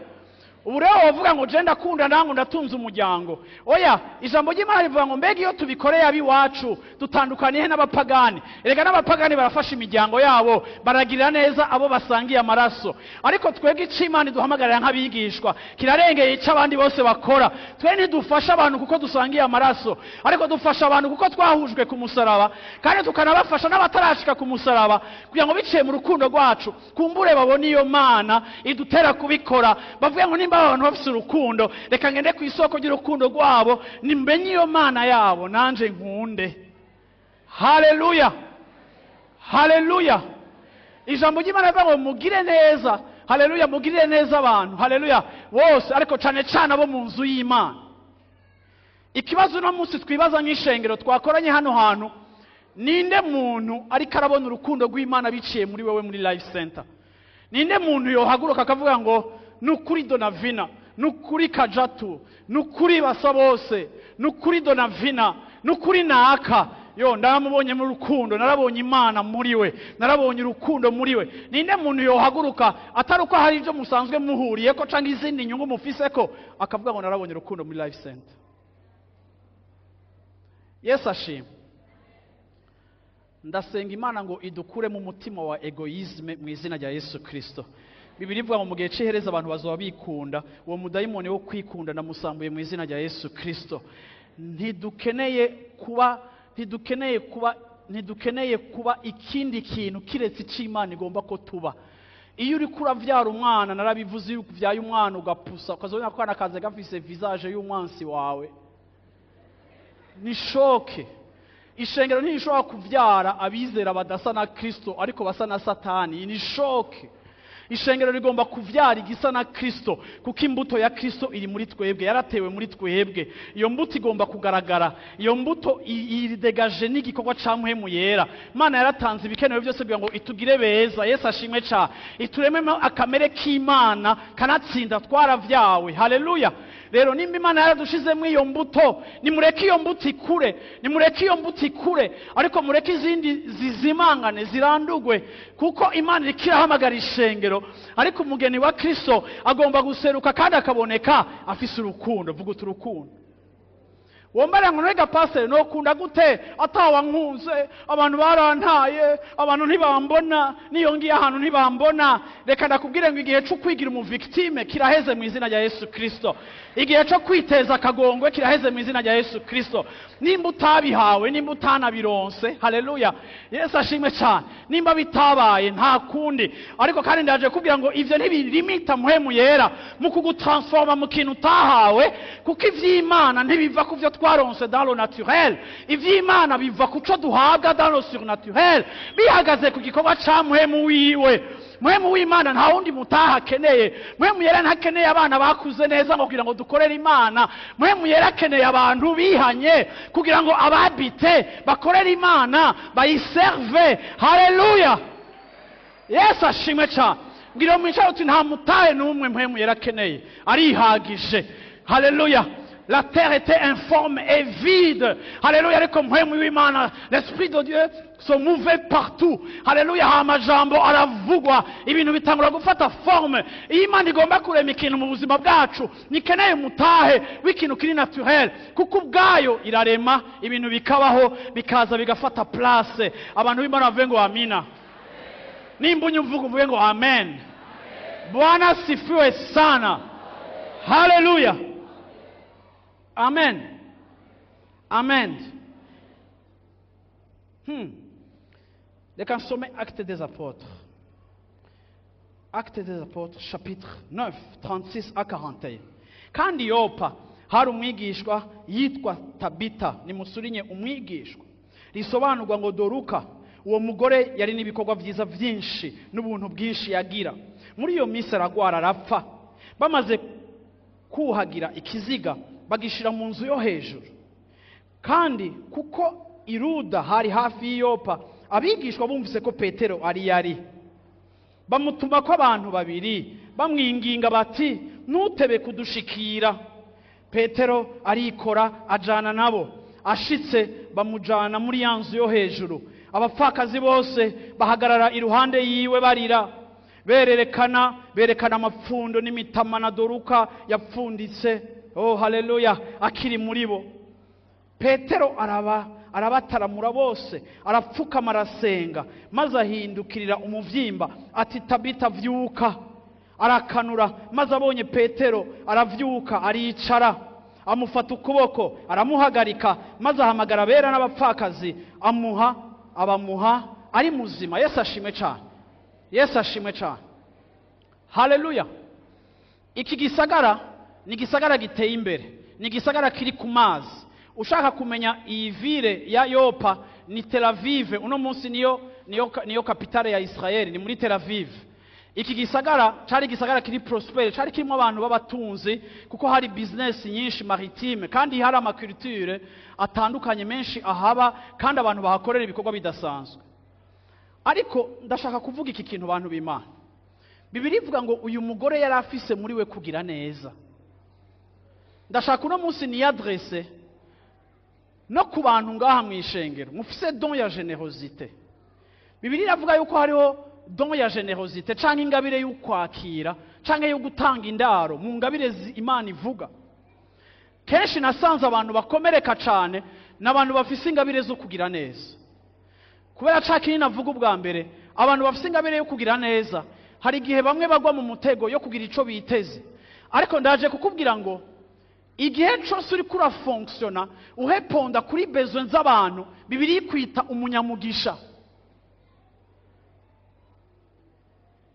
Ubu rero wavuga ngo je ndakunda nangu ndatunze umuryango. Oya, ijambo ry'Imana rivuga ngo mbega iyo tubikoreye abiwacu dutandukaniye n'abapagani. Erega n'abapagani barafasha imiryango yabo, baragirira neza abo basangiye amaraso. Ariko twebwe ic'Imana duhamagarira nk'abigishwa kirarengeye ico abandi bose bakora. Twe ntidufasha abantu kuko dusangiye amaraso, ariko dufasha abantu kuko twahujwe ku musaraba, kandi tukanabafasha n'abatarashika ku musaraba kugira ngo biciye mu rukundo rwacu kumbure babone iyo Mana idutera kubikora. Bavuga ngo nimba abantu bafise urukundo, reka ngende ku isoko ry'urukundo rwabo nimbenye iyo Mana yabo nanje nkunde. Haleluya. Haleluya. Ijambo ry'Imana rivuga ngo mugire neza. Haleluya, mugirire neza abantu. Haleluya. Bose, ariko cyane cyane abo mu nzu y'Imana. Ikibazo no munsi twibaza nk'ishengero twakoranye hano hantu, ninde muntu ariko arabona urukundo rw'Imana biciye muri wewe muri Life Center? Ninde muntu yohaguruka akavuga ngo nukuri Donavina, nukuri Kajatu, nukuri basa bose, nukuri Donavina, nukuri Naka? Yo, ndaramubonye mu rukundo, narabonye Imana muri we, narabonye urukundo muri we. Ninde muntu yohaguruka atari uko hari ibyo musanzwe muhuriye ko cyangwa izindi nyungu mufise ko akavuga ngo narabonye urukundo muri Life Center? Yesu ashimwe. Ndasenga Imana ngo idukure mu mutima wa egoisme mu izina rya Yesu Kristo. Bibiri ivuga ngo mu gihe cy'ihereza abantu bazoba bikunda, uwo mudayimoni wo kwikunda ndamusambuye mu izina rya Yesu Kristo. Ntidukeneye kuba ikindi kintu kiretse ic'Imana igomba ko tuba. Iyo uri kuravyara umwana, narabivuze yuko uvyaye umwana ugapusa ukazobona ko akaze gafise visage y'umwansi wawe, ni shoke. Ishengero ntishobora kuvyara abizera badasa na Kristo ariko basa na Satani, ni shoke. Ishengero rigomba kuvyara igisa na Kristo kuko imbuto ya Kristo iri muri twebwe, yaratewe muri twebwe. Iyo mbuto igomba kugaragara, iyo mbuto iridegaje n'igikorwa ca Mpwemu Yera. Imana yaratanze ibikenewe byose kugira ngo itugire beza. Yesu ashimwe ca iturememo akamere k'Imana kanatsinda twaravyawe. Haleluya. Rero nimba Imana yaradushizemo iyo mbuto, nimureke iyo mbuto ikure, nimureke iyo mbuto ikure, ariko mureke izindi zizimangane zirandugwe, kuko Imana irikirahamagara ishengero. Ariko umugeni wa Kristo agomba guseruka kandi akaboneka afise urukundo. Vuga urukundo. Wombara ngo nega pastor no kunda gute atawa nkunze, abantu barantaye, abantu ntibambona, niyo ngiye ahantu ntibambona. Reka ndakubwire ngo igihe cyo kwigira mu victime kiraheze mu izina rya Yesu Kristo. Igihe cyo kwiteza akagongwe kiraheze mu izina rya Yesu Kristo. Nimba utabihawe, nimba utanabironse, haleluya, Yesu ashimwe cyane. Nimba bitabaye nta kundi, ariko kandi ndaje kubwira ngo ivyo ntibirimita Mpwemu Yera mu kugutransforma mu kintu utahawe, kuko ivy'Imana ntibiva ku vyo twaronse dans le naturel. Ivy'Imana biva ku cyo duhabwa dans le surnaturel, bihagaze ku gikorwa ca Mpwemu wiwe. Mpwemu w'Imana nta wundi mutaha akeneye. Mpwemu Yera ntakeneye abana bakuze neza ngo kugira ngo dukorere Imana. Mpwemu Yera akeneye abantu bihanye kugira ngo ababite bakorere Imana, bayiserve. Haleluya. Yesu ashimwe cyane. Ngira mu icyo nta mutahe n'umwe Mpwemu Yera akeneye, arihagije. Haleluya. la terre était informe et vide. Alléluia, ariko mpwemu w'Imana, l'esprit de Dieu se mouvait partout. Alléluia, amajambo aravugwa, ibintu bitangura gufata forme. Iyo Imana igomba kurema ikintu mu buzima bwacu, nikeneye mutahe w'ikintu kiri naturel, kuko ubwayo irarema ibintu bikabaho, bikaza bigafata place. Abantu b'Imana bavuge ngo amina. Nimba unyumvuga uvuge ngo amen. Bwana sifiwe sana. Haleluya. Amen. Amen. Reka nsome Actes des Apôtres. Actes des Apôtres, chapitre 9, 36 à 41. Kandi Yopa hari umwigishwa yitwa Tabita, nimusurinye umwigishwa, risobanurwa ngo Doruka. Uwo mugore yari n'ibikorwa byiza byinshi n'ubuntu bwinshi yagira. Muri iyo minsi aragwara arapfa. Bamaze kuhagira ikiziga bagishira mu nzu yo hejuru. Kandi kuko iruda hari hafi y'Yopa, abigishwa bumvise ko Petero ari yari. Bamutuma ko abantu babiri bamwinginga bati, nutebe kudushikira. Petero arikora ajana nabo. Ashitse bamujana muri ya nzu yo hejuru. Abapfakazi bose bahagarara iruhande yiwe barira, berekana amapfundo n'imitama na Doruka yapfunditse. Oh haleluya, akiri muri bo. Petero arabataramura bose, arapfukama arasenga, maze ahindukirira umuvyimba ati, Tabita vyuka. Arakanura, maze abonye Petero aravyuka, aricara, amufata ukuboko, aramuhagarika, maze ahamagara abera n'abapfakazi, abamuha ari muzima. Yesu ashimwe cyane. Yesu ashimwe cyane. Haleluya. Iki gisagara ni gisagara giteye imbere, ni gisagara kiri ku mazi. Ushaka kumenya iyi ville ya Yopa ni Tel Aviv. Uno munsi niyo kapitale ya Israel, ni muri Tel Aviv. Iki gisagara cyari gisagara kiri prosper, cyari kirimo abantu babatunzi, kuko hari business nyinshi maritime, kandi hari amaculture atandukanye menshi ahaba, kandi abantu bahakorera ibikorwa bidasanzwe. Ariko ndashaka kuvuga iki kintu abantu b'Imana. Bibiliya ivuga ngo uyu mugore yari afise muri we kugira neza. Ndashaka uno munsi ni adresse no ku bantu ngaha mu ishengero mufise don ya generosité. Bibiliya ivuga yuko hariho don ya generosité, canke ingabire y'ukwakira, canke yo gutanga indaro mu ngabire Imana ivuga. Kenshi nasanze abantu bakomereka cane n'abantu bafise ingabire zo kugira neza. Kubera cakini navuga ubwa mbere, abantu bafise ingabire yo kugira neza, hari igihe bamwe bagwa mu mutego yo kugira ico biteze. Ariko ndaje kukubwira ngo igihe cyose uri kura fonctiona uheponda kuri besoin z'abantu, Bibiliya ikwita umunyamugisha.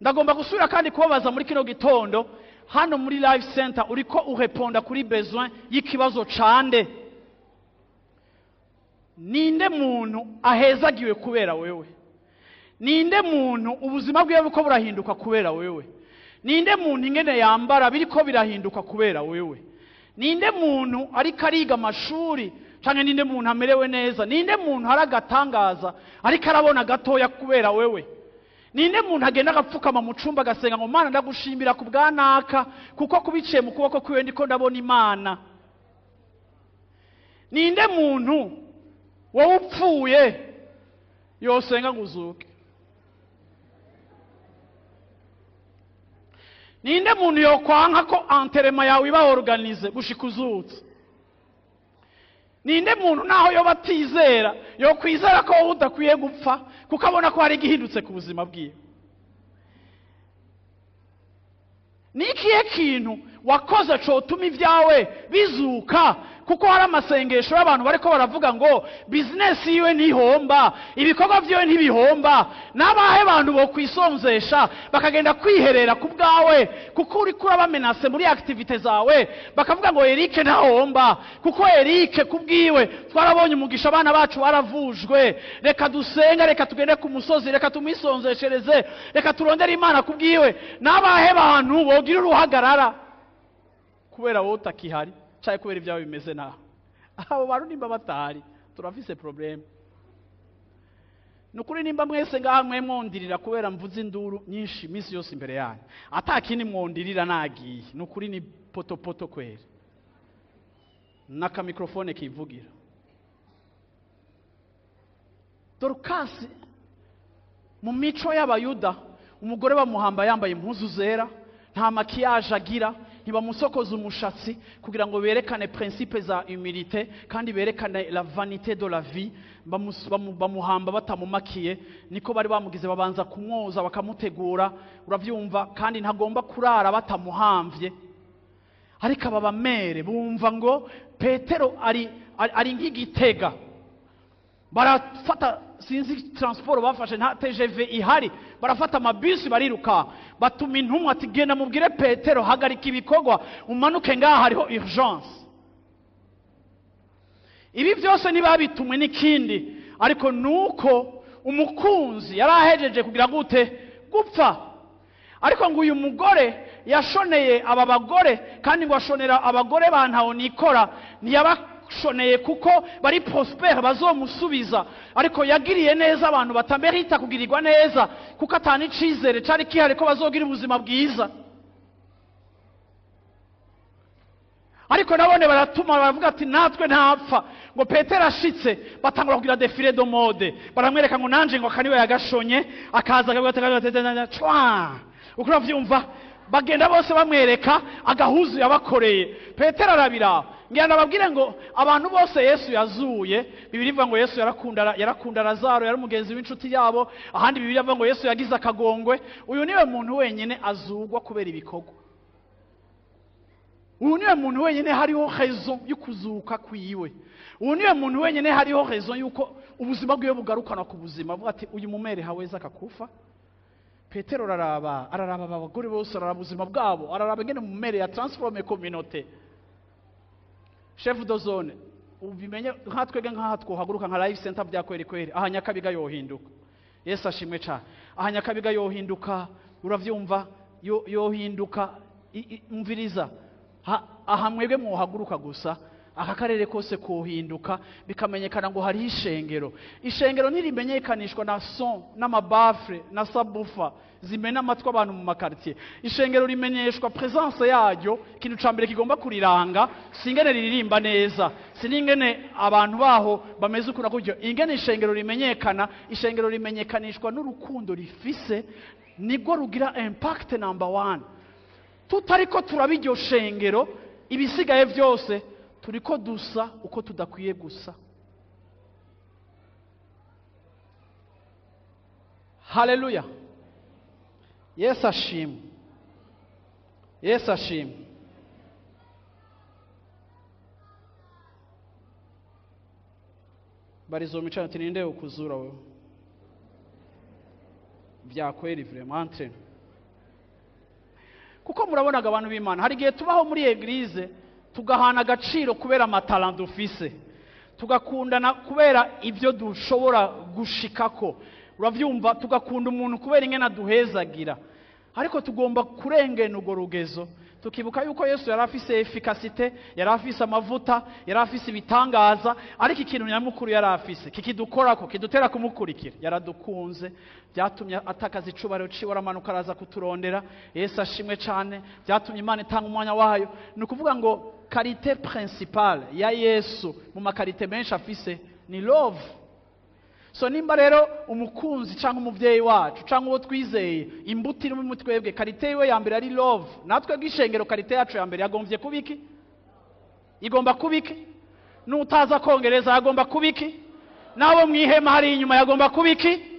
Ndagomba gusubira kandi kubabaza muri kino gitondo hano muri live center, uriko uheponda kuri besoin y'ikibazo cande? Ninde muntu ahezagiwe kubera wewe? Ninde muntu ubuzima bwiwe buko burahinduka kubera wewe? Ninde muntu ingene yambara biriko birahinduka kubera wewe? Ninde muntu ariko ariga amashuri, canke ninde muntu amerewe neza? Ninde muntu haragatangaza ariko arabona gatoya kubera wewe? Ninde muntu agenda agapfukama mu cumba agasenga ngo Mana ndagushimira ku bwanaka, kuko kubiciye mu kuboko kwiwe ndiko ndabona Imana? Ninde muntu wowe upfuye yosenga nguzuke? Ninde muntu yokwanka ko enterrement yawe iba organize gushika uzutse? Ninde muntu naho yo batizera yo kwizera ko udakwiye gupfa kuko abona ko hari gihindutse ku buzima bwiwe? Nikiye kintu wakoze cyo tuma ibyawe bizuka, kuko hari amasengesho y'abantu bariko baravuga ngo business yiwe ntihomba, ibikorwa byiwe ntibihomba, nabahe abantu bo kwisonzesha bakagenda kwiherera ku bwawe kuko uri kurabamenase muri activite zawe, bakavuga ngo Eric ntahomba kuko Eric kubwiwe twarabonye umugisha, abana bacu baravujwe, reka dusenga, reka tugende ku musozi, reka tumisonzeshereze, reka turondere Imana kubwiwe. Nabahe abantu bogira uruhagarara kubera wowe utakihari, cyane kubera ibyawe bimeze naho? Abo bantu nimba batahari turafise problem. Nukuri nimba mwese ngaha mwe mwondirira kubera mvuze induru nyinshi misi yose imbere yanyu, atakini mwondirira nagiye, nukuri ni poto kwera. n'akamikrofone kivugira. Dorukasi mu mico y'abayuda umugore bamuhamba yambaye impuzu zera, nta makiyaje agira, ntibamusokoza umushatsi kugira ngo berekane principe za humilité kandi berekane la vanité de la vie. Bamuhamba batamumakiye, niko bari bamugize, babanza kumwoza bakamutegura, uravyumva, kandi ntagomba kurara batamuhamvye. Ariko aba bamere bumva ngo Petero ari nk'igitega, barafata sinzi transport bafashe, nta TGV ihari, barafata amabisi bariruka, batuma intumwa ati genda mubwire Petero hagarika ibikorwa umanuke ngaha hariho urgence. Ibi byose ntibabitumwe n'ikindi, ariko nuko umukunzi yarahejeje kugira gute gupfa. Ariko ngo uyu mugore yashoneye aba bagore, kandi ngo ashonera abagore bantaho nikora, ntiyabashoneye kuko bari prospere bazomusubiza, ariko yagiriye neza abantu batamerita kugirirwa neza, kuko atani icizere cari kihari ko bazogira ubuzima bwiza. Ariko nabone baratuma baravuga ati natwe ntapfa. Ngo Petero ashitse batangura kugira défilé de mode, baramwereka ngo nanje ngo akaniwe yagashonye, akaza akagatega chwa. Ukura vyumva bagenda bose bamwereka agahuzu yabakoreye. Petero arabira ngira nababwire ngo abantu bose Yesu yazuye, Bibiri ivuga ngo Yesu yarakunda Lazaro, yari umugenzi w'inshuti yabo, ahandi Bibiri ivuga ngo Yesu yagize akagongwe. Uyu niwe muntu wenyine azugwa kubera ibikorwa. Uyu niwe muntu wenyine hariho raison y'ukuzuka kwiwe. Uyu niwe muntu wenyine hariho raison yuko ubuzima bwiwe bugarukana ku buzima. Avuga ati uyu mumere haweza akakufa. Petero araraba abagore bose, araraba ubuzima bwabo, araraba ngene mumere ya transforme communauté. Chef de zone ubimenye nkatwege nkaha twohaguruka nka life center byakweri kweri, aha Nyakabiga yohinduka. Yesu ashimwe cyane. Aha Nyakabiga yohinduka, uravyumva, yohinduka. Umviriza, aha mwebwe muhaguruka gusa, aka karere kose kohinduka bikamenyekana ngo hari ishengero. Ishengero ntirimenyekanishwa na son n'amabafre na sabufa zimena amatwi abantu mu makartier. Ishengero rimenyeshwa presence yaryo, ikintu cambere kigomba kuriranga, singene riririmba neza, siningene abantu baho bameze ukura kujyo. Ingene ishengero rimenyekana, ishengero rimenyekanishwa n'urukundo rifise, nibwo rugira impact number 1. Tutariko turabiryo shengero, ibisigaye byose turiko dusa uko tudakwiye gusa. Haleluya. Yesu ashimwe. Yesu ashimwe. Barizo micana tininde ukuzura wewe. Vyakweri vraiment entre. Kuko murabonaga abantu b'Imana, hari gihe tubaho muri eglise tugahana agaciro kubera amatalent dufise, tugakundana kubera ibyo dushobora gushikako, uravyumva, tugakunda umuntu kubera ingena duhezagira. Ariko tugomba kurengena urwo rugezo, tukibuka yuko Yesu yari afise efficacité, yari afise amavuta, yari afise ibitangaza, ariko ikintu nyamukuru yari afise kikidukorako, kidutera kumukurikira, yaradukunze, byatumye atakaza icubaro ciwe, aramanuka araza kuturondera. Yesu ashimwe cyane, byatumye Imana itanga umwanya wayo. Ni ukuvuga ngo karite principale ya Yesu mu makarite menshi afise ni love. So nimba rero umukunzi cyangwa umuvyeyi wacu cyangwa uwo twizeye, imbuto iri mu twebwe, karite yiwe ya mbere ari love. Natwe bw'ishengero karite yacu ya mbere yagomvye kubiki? Igomba kubiki? Nutaza kongereza yagomba kubiki? Nabo mwihema hari inyuma yagomba kubiki?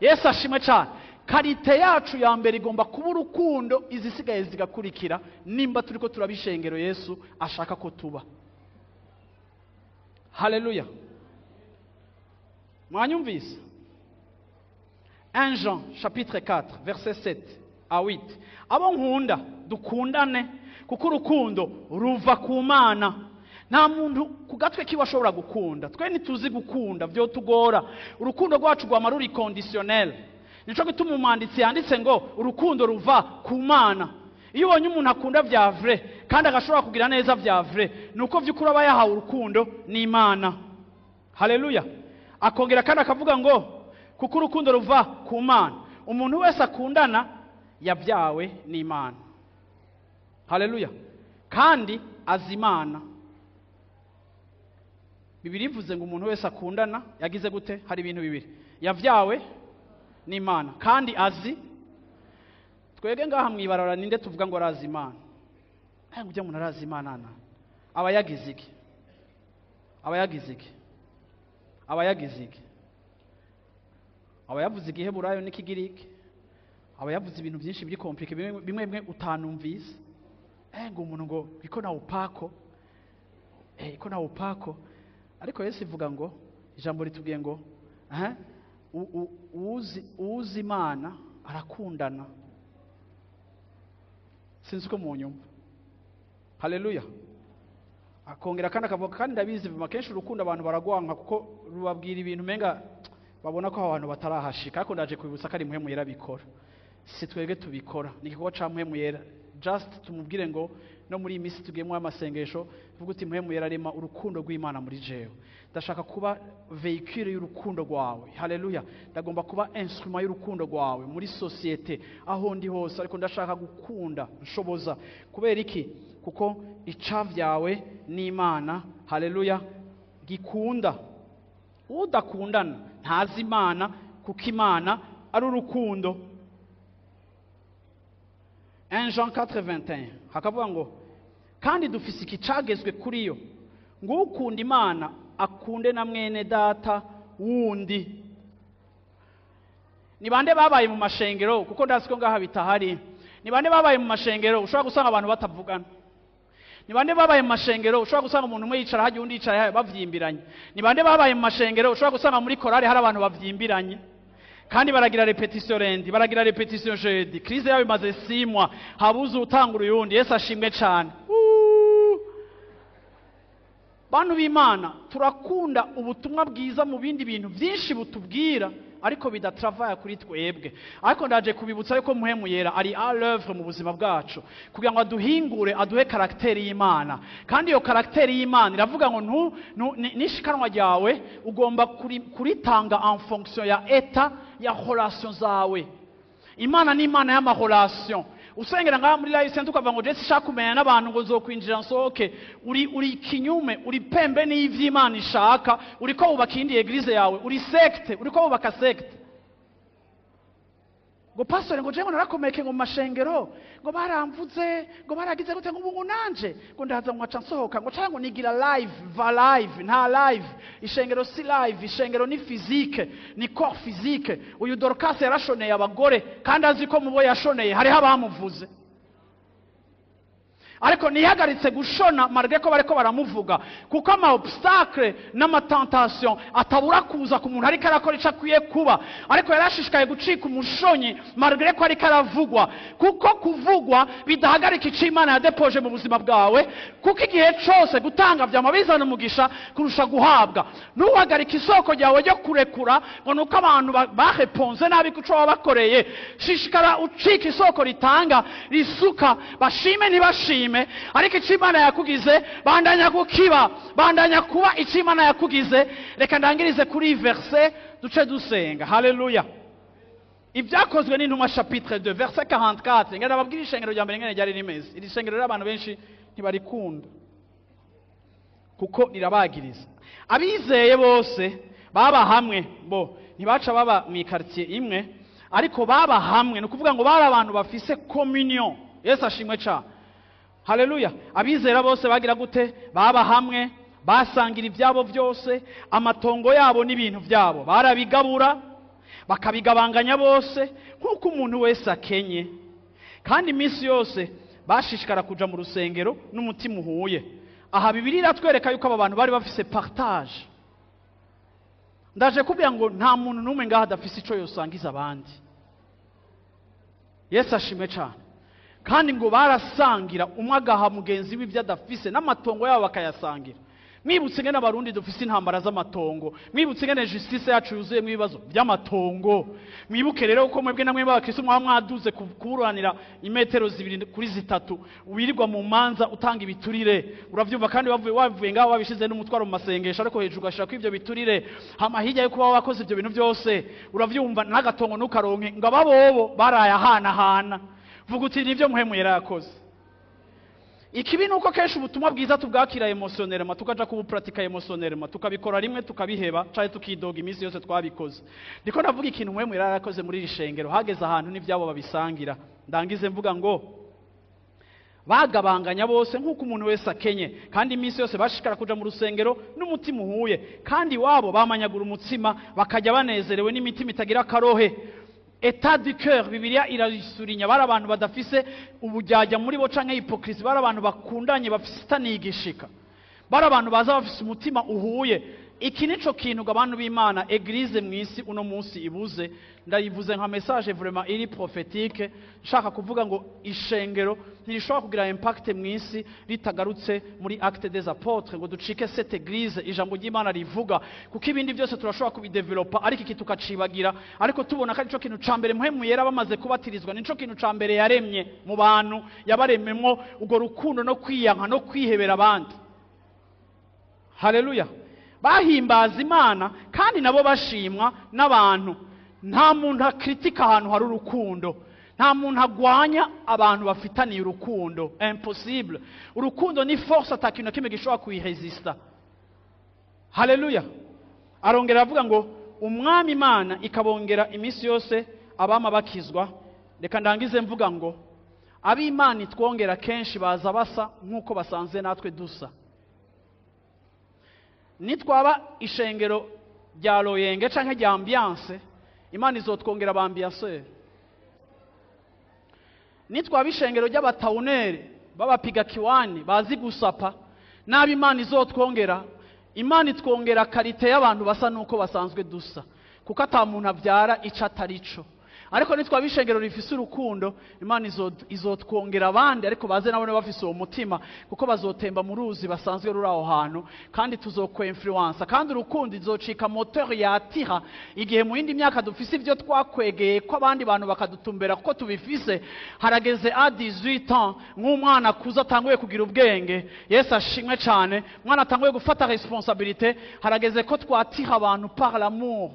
Yesu ashimwe cyane. Karite yacu ya mbere igomba kuba urukundo, izisigaye zigakurikira nimba turiko turabishengero Yesu ashaka ko tuba. Haleluya. Mwanyumvise? 1 Jean chapitre 4 verset 7 à 8. Abo nkunda dukundane kuko urukundo ruva ku Mana. Nta muntu ku gatwe kiwe ashobora gukunda. Twe ntituzi gukunda, byo tugora. Urukundo rwacu rwama ruri conditionnel. Nico gituma umwanditsi yanditse ngo urukundo ruva ku Mana. Iyo ubonye umuntu akunda vya vrai kandi agashobora kugira neza vya vrai, nuko vy'ukuri aba yahawe urukundo n'Imana. Haleluya. Akongera kandi akavuga ngo kuko urukundo ruva ku Mana. Umuntu wese akundana yabyawe n'Imana. Haleluya. Kandi azimana. Bibiri ivuze ngo umuntu wese akundana yagize gute? Hari ibintu bibiri: yavyawe n'Imana kandi azi. Twege ngaha mwibarara ninde tuvuga ngo arazi Imana? Ujya umuntu arazi Imana ana aba yagize iki? Aba yavuze igiheburayo n'ikigiriki, aba yavuze ibintu byinshi biri komplike bimwe utanumvise. Ngo umuntu ngo iko na upako, iko na upako. Ariko Yesu ivuga ngo, ijambo ritubwiye ngo uzi Imana arakundana. Sinzi uko mu nyumva. Haleluya. Akongera kandi akavuga kandi ndabizi bima kenshi urukundo abantu baragwanka kuko rubabwira ibintu menga babona ko abantu batarahashika. Ariko ndaje kubibutsa ko ari muhemu yera bikora, si twebwe tubikora, ni igikorwa ca muhemu yera. Just tumubwire ngo no muri iyi minsi tugiyemo amasengesho vuga uti muhemu yera arema urukundo rw'Imana muri jewe. Ndashaka kuba veicule y'urukundo rwawe. Haleluya. Ndagomba kuba instrument y'urukundo rwawe muri societe aho ndi hose. Ariko ndashaka gukunda nshoboza kubera iki? Kuko icavyawe n'Imana. Haleluya. Gikunda. Udakundana ntazi Imana, kuko Imana ari urukundo. 1 Jean 4:21 hakavuga ngo kandi dufise iki cagezwe kuri yo ngo ukunda Imana akunde na mwene data wundi. Ni bande babaye mu mashengero? Kuko ndasiko ngaha bitahari. Ni bande babaye mu mashengero ushobora gusanga abantu batavugana? Ni bande babaye mu mashengero ushobora gusanga umuntu umwe yicara haje undi yicara bavyimbiranye? Ni bande babaye mu mashengero ushobora gusanga muri korale hari abantu bavyimbiranye kandi baragira repetition rendi, baragira repetition jeudi? Krize yawe imaze 6 mois, habuze utangura uyundi. Yesu ashimwe cyane. Bantu b'Imana, turakunda ubutumwa bwiza mu bindi bintu byinshi butubwira, ariko bidatravaya kuri twebwe. Ariko ndaje kubibutsa yuko muhemu yera ari à l'œuvre mu buzima bwacu kugira ngo aduhingure, aduhe karakteri y'Imana. Kandi iyo karakteri y'Imana iravuga ngo nishikanwa ryawe ugomba kuritanga en fonction ya eta ya relation zawe. Imana ni Imana y'ama relation. Usengera ngaha muri live sentu ukavuga ngo je sishaka kumenya n'abantu ngo zokwinjira nsoke, uri kinyume, uri pembe n'ivy'Imana ishaka, uriko ubaka indi eglise yawe, uri secte, uriko ubaka secte. Ngo pastor ngo je ngo narakomeke ngo mashengero ngo baramvuze ngo baragize gute ngo ubu nanje ngo ndaza ngo aca nsohoka ngo cyangwa nigira live nta live. Ishengero si live, ishengero ni physique, ni corps physique. Uyu Dorcas yarashoneye abagore kandi azi ko mubo yashoneye hariho abamuvuze, ariko niyagaritse gushona malgré ko bareko baramuvuga, kuko ama obstacle n'ama tentation atabura kuza ku muntu ariko arakora icakwiye kuba. Ariko yarashishikaye gucika umushonyi malgré ko ariko aravugwa, kuko kuvugwa bidahagarika icyo Imana yadepoje mu buzima bwawe. Kuko igihe cyose gutanga vyama bizana umugisha kurusha guhabwa. Ntuhagarika isoko ryawe ryo kurekura ngo nuko abantu bareponze nabi kuco wabakoreye. Shishikara ucika isoko ritanga risuka, bashime ntibashime. Ariko icyo Imana yakugize bandanya gukiba, bandanya kuba icyo Imana yakugize. Reka ndangirize kuri verset duce dusenga. Haleluya. Ibyakozwe n'intumwa chapitre 2 verset 44. Ngenda babwira ishengero rya mbere ngene ryari rimeze. Iri shengero y'abantu benshi ntibarikunda kuko irabagiriza. Abizeye bose baba hamwe, bo ntibaca baba mu quartier imwe, ariko baba hamwe. No kuvuga ngo bari abantu bafise communion. Yesu ashimwe cyane. Haleluya. Abizera bose bagira gute? Baba hamwe, basangira ibyabo byose, amatongo yabo n'ibintu byabo barabigabura, bakabigabanganya bose nk'uko umuntu wese akenye. Kandi iminsi yose bashishikara kuja mu rusengero n'umutima uhuye. Aha Bibiliya iratwereka yuko aba bantu bari bafise partage. Ndaje kubwira ngo nta muntu n'umwe ngaha adafise ico yosangiza abandi. Yesu ashimwe cyane. Kandi ngo barasangira, umwe agaha mugenzi w'ibyo adafise, n'amatongo yabo bakayasangira. Mwibutse ngene abarundi dufise intambara z'amatongo, mwibutse ngene justice yacu yuzuye mwibazo by'amatongo. Mwibuke rero uko mwebwe namwe babakristo mwaduze kuburanira imetero 2 kuri 3 ubirirwa mu manza utanga ibiturire. Uravyumva kandi wavuye ngaho babishize n'umutwaro mu masengesho, ariko hejuru gashaka ko ivyo biturire hama hirya yo kuba wakoze ivyo bintu byose. Uravyumva n'agatongo nukaronke ngo ababobo barayahana hana. Vuga uti nivyo muhemu yarakoze. ikibi nuko kenshi ubutumwa bwiza tubwakira emotionellement tukaja kubupratika emotionellement tukabikora rimwe tukabiheba cyane tukidoga iminsi yose twabikoze. Ndiko ndavuga ikintu mwe mwarakoze muri iri shengero hageze ahantu n'ivyabo babisangira. Ndangize mvuga ngo bagabanganya bose nk'uko umuntu wese akenye, kandi iminsi yose bashikara kuja mu rusengero n'umutima uhuye, kandi wabo bamanyagura umutsima bakajya banezerewe n'imitima itagira karohe. État du cœur, Bibiliya irasurinya bari abantu badafise ubujyajya muri bo canke hypocrisie, bari abantu bakundanye bafise itanigishika, bari abantu baza bafise umutima uhuye. Iki nico kintu abantu b'Imana eglise mwisi uno munsi ibuze. Ndayivuze nka message vraiment iri prophétique, nshaka kuvuga ngo ishengero ntirishobora kugira impact mwisi ritagarutse muri acte des apôtres, ngo ducike cette église ijambo ry'Imana rivuga, kuko ibindi byose turashobora kubidevelopa ariko iki tukacibagira. Ariko tubona ko arico kintu cambere muhemu yera bamaze kubatirizwa, nico kintu cambere yaremye mu bantu, yabarememwo ugo rukundo no kwiyanka no kwihebera abandi. Haleluya. Bahimbaza Imana kandi nabo bashimwa n'abantu. Nta muntu akritika ahantu hari urukundo, nta muntu agwanya abantu bafitaniye urukundo. Impossible. Urukundo ni force atakintu kimwe gishobora kuyiresista. Haleluya. Arongera avuga ngo umwami Imana ikabongera iminsi yose abama bakizwa. Reka ndangize mvuga ngo ab'Imana itwongera kenshi baza basa nk'uko basanze natwe dusa. Nitwaba ishengero rya Loyenge canke rya ambiance, Imana izotwongera ba ambianceur. Nitwaba ishengero ry'abataunere babapiga kiwani bazi gusapa, nabi Imana izotwongera. Imana itwongera karite y'abantu basa nuko basanzwe dusa, kuko ata muntu avyara ico atarico. Ariko nitwaba ishengero rifise urukundo, Imana izotwongera abandi ariko baze nabone bafise uwo mutima, kuko bazotemba mu ruzi basanzwe ruri aho hantu, kandi tuzokwa influence. Kandi urukundo izocika moteur yatira igihe mu yindi myaka dufise ivyo twakwegeye ko abandi bantu bakadutumbera kuko tubifise. Harageze a 18 ans nk'umwana kuza atanguye kugira ubwenge, Yesu ashimwe cyane, mwana atanguye gufata responsabilité. Harageze ko twatira abantu par l'amour,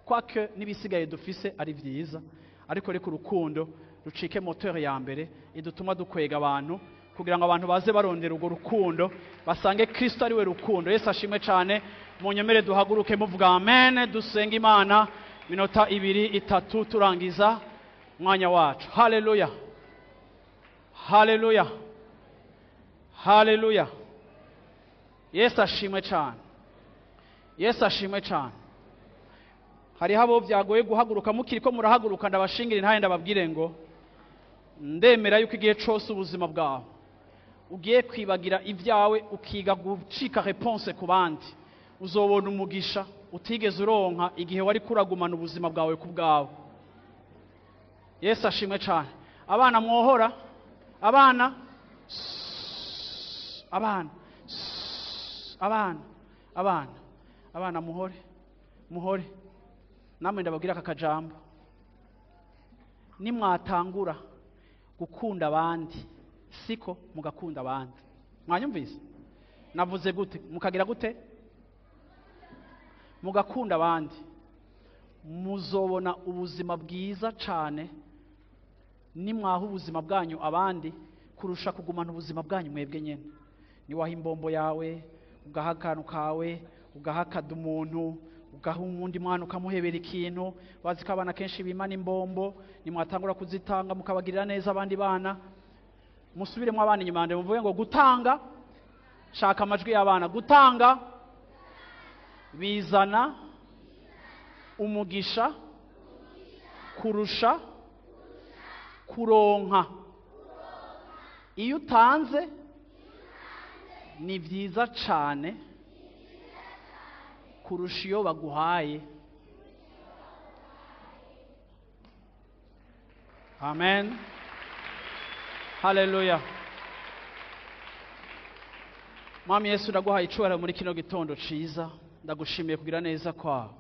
kwake nibisigaye dufise ari vyiza, ariko reka urukundo rucike moteur ya mbere idutuma dukwega abantu, kugira ngo abantu baze barondera urwo rukundo basange Kristo ari we rukundo. Yesu ashimwe cyane. Munyemere duhaguruke muvuga amen, dusenga Imana minota 2-3 turangiza mwanya wacu. Haleluya, haleluya, haleluya. Yesu ashimwe cyane, Yesu ashimwe cyane. Hari habo byagoye guhaguruka, mukiriko murahaguruka ndabashingira ntaye ndababwire ngo ndemera yuko igihe cyose ubuzima bwawe ugiye kwibagira ibyawe ukiga gucika réponse ku bandi, uzobona umugisha utigeze uronka igihe wari kuragumana ubuzima bwawe ku bwawe. Yesu ashimwe cyane. Abana mwohora, abana abana abana abana abana muhore muhore. Namwe ndababwira aka kajambo, nimwatangura gukunda abandi siko mugakunda abandi. Mwanyumvise navuze gute? Mukagira gute? Mugakunda abandi, muzobona ubuzima bwiza cyane nimwaha ubuzima bwanyu abandi kurusha kugumana ubuzima bwanyu mwebwe nyene. Niwaha imbombo yawe, ugaha akantu kawe, ugahakada umuntu, ugaha umundi mwana ukamuhebera ikintu, bazi ko abana kenshi bimana imbombo. Nimwatangura kuzitanga mukabagirira neza abandi bana, musubiremo abana inyuma ndende muvuge ngo gutanga. Shaka amajwi y'abana. Gutanga bizana umugisha kurusha kuronka. Iyo utanze ni byiza cyane kurusha iyo baguhaye. Amen, haleluya. Mwami Yesu ndaguhaye icubahiro muri kino gitondo ciza. Ndagushimiye kugira neza kwawe.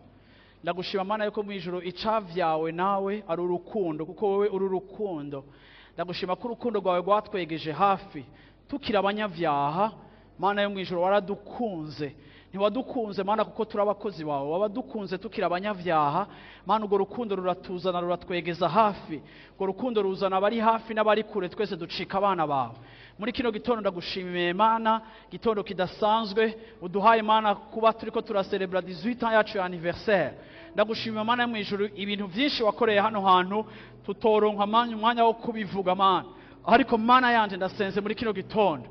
Ndagushima Mana yuko mu ijuru icavyawe nawe ari urukundo, kuko wowe uri urukundo. Ndagushima ko urukundo rwawe rwatwegeje hafi tukira abanyavyaha. Mana yo mu ijuru waradukunze, ntiwadukunze mana kuko turi abakozi bawe, wabadukunze tukiri abanyabyaha mana. Urwo rukundo ruratuzana, ruratwegeza hafi. Urwo rukundo ruzana abari hafi n'abari kure, twese ducika abana bawe. Muri kino gitondo ndagushimiye mana, gitondo kidasanzwe uduhaye mana kuba turiko turacelebra 18 ans yacu ya anniversaire. Ndagushimiye mana mu ijuru, ibintu byinshi wakoreye hano hantu tutoronka umwanya wo kubivuga mana, ariko mana yanje ndasenze muri kino gitondo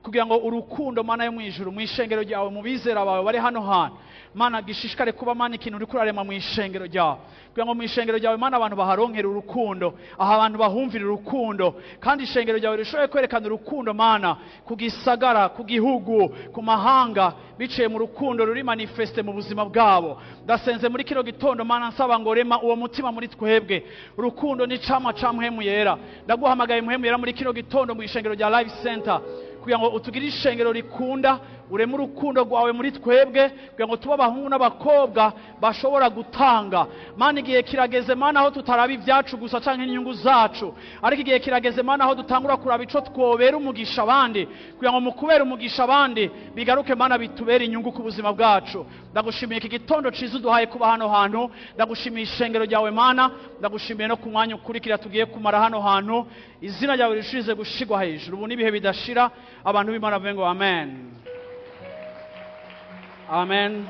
kugira ngo urukundo mana yo mu ijuru mu ishengero ryawe mu bizera bawe bari hano hantu mana gishishikare kuba mana ikintu uri kurarema mu ishengero ryawe, kugira ngo mu ishengero ryawe mana abantu baharonkera urukundo, aha abantu bahumvira urukundo, kandi ishengero ryawe rishoboye kwerekana urukundo mana ku gisagara, ku gihugu, ku mahanga, biciye mu rukundo ruri manifeste mu buzima bwabo. Ndasenze muri kino gitondo mana nsaba ngo rema uwo mutima muri twebwe. Urukundo ni camwa ca mpwemu yera. Ndaguhamagaye mpwemu yera muri kino gitondo mu ishengero rya Life Center kugira ngo utugire ishengero rikunda, ureme urukundo rwawe muri twebwe, kugira ngo tuba abahungu n'abakobwa bashobora gutanga. Mana igihe kirageze mana aho tutaraba ibyacu gusa canke inyungu zacu, ariko igihe kirageze mana aho dutangura kuraba ico twobera umugisha abandi, kugira ngo mu kubera umugisha abandi bigaruke mana bitubera inyungu ku buzima bwacu. Ndagushimiye iki gitondo ciza uduhaye kuba hano hantu, ndagushimiye ishengero ryawe mana, ndagushimiye no ku mwanya ukurikira tugiye kumara hano hantu. Izina ryawe rishirize gushigwa hejuru ubu n'ibihe bidashira. Abantu b'Imana bavuge ngo amen. Amen.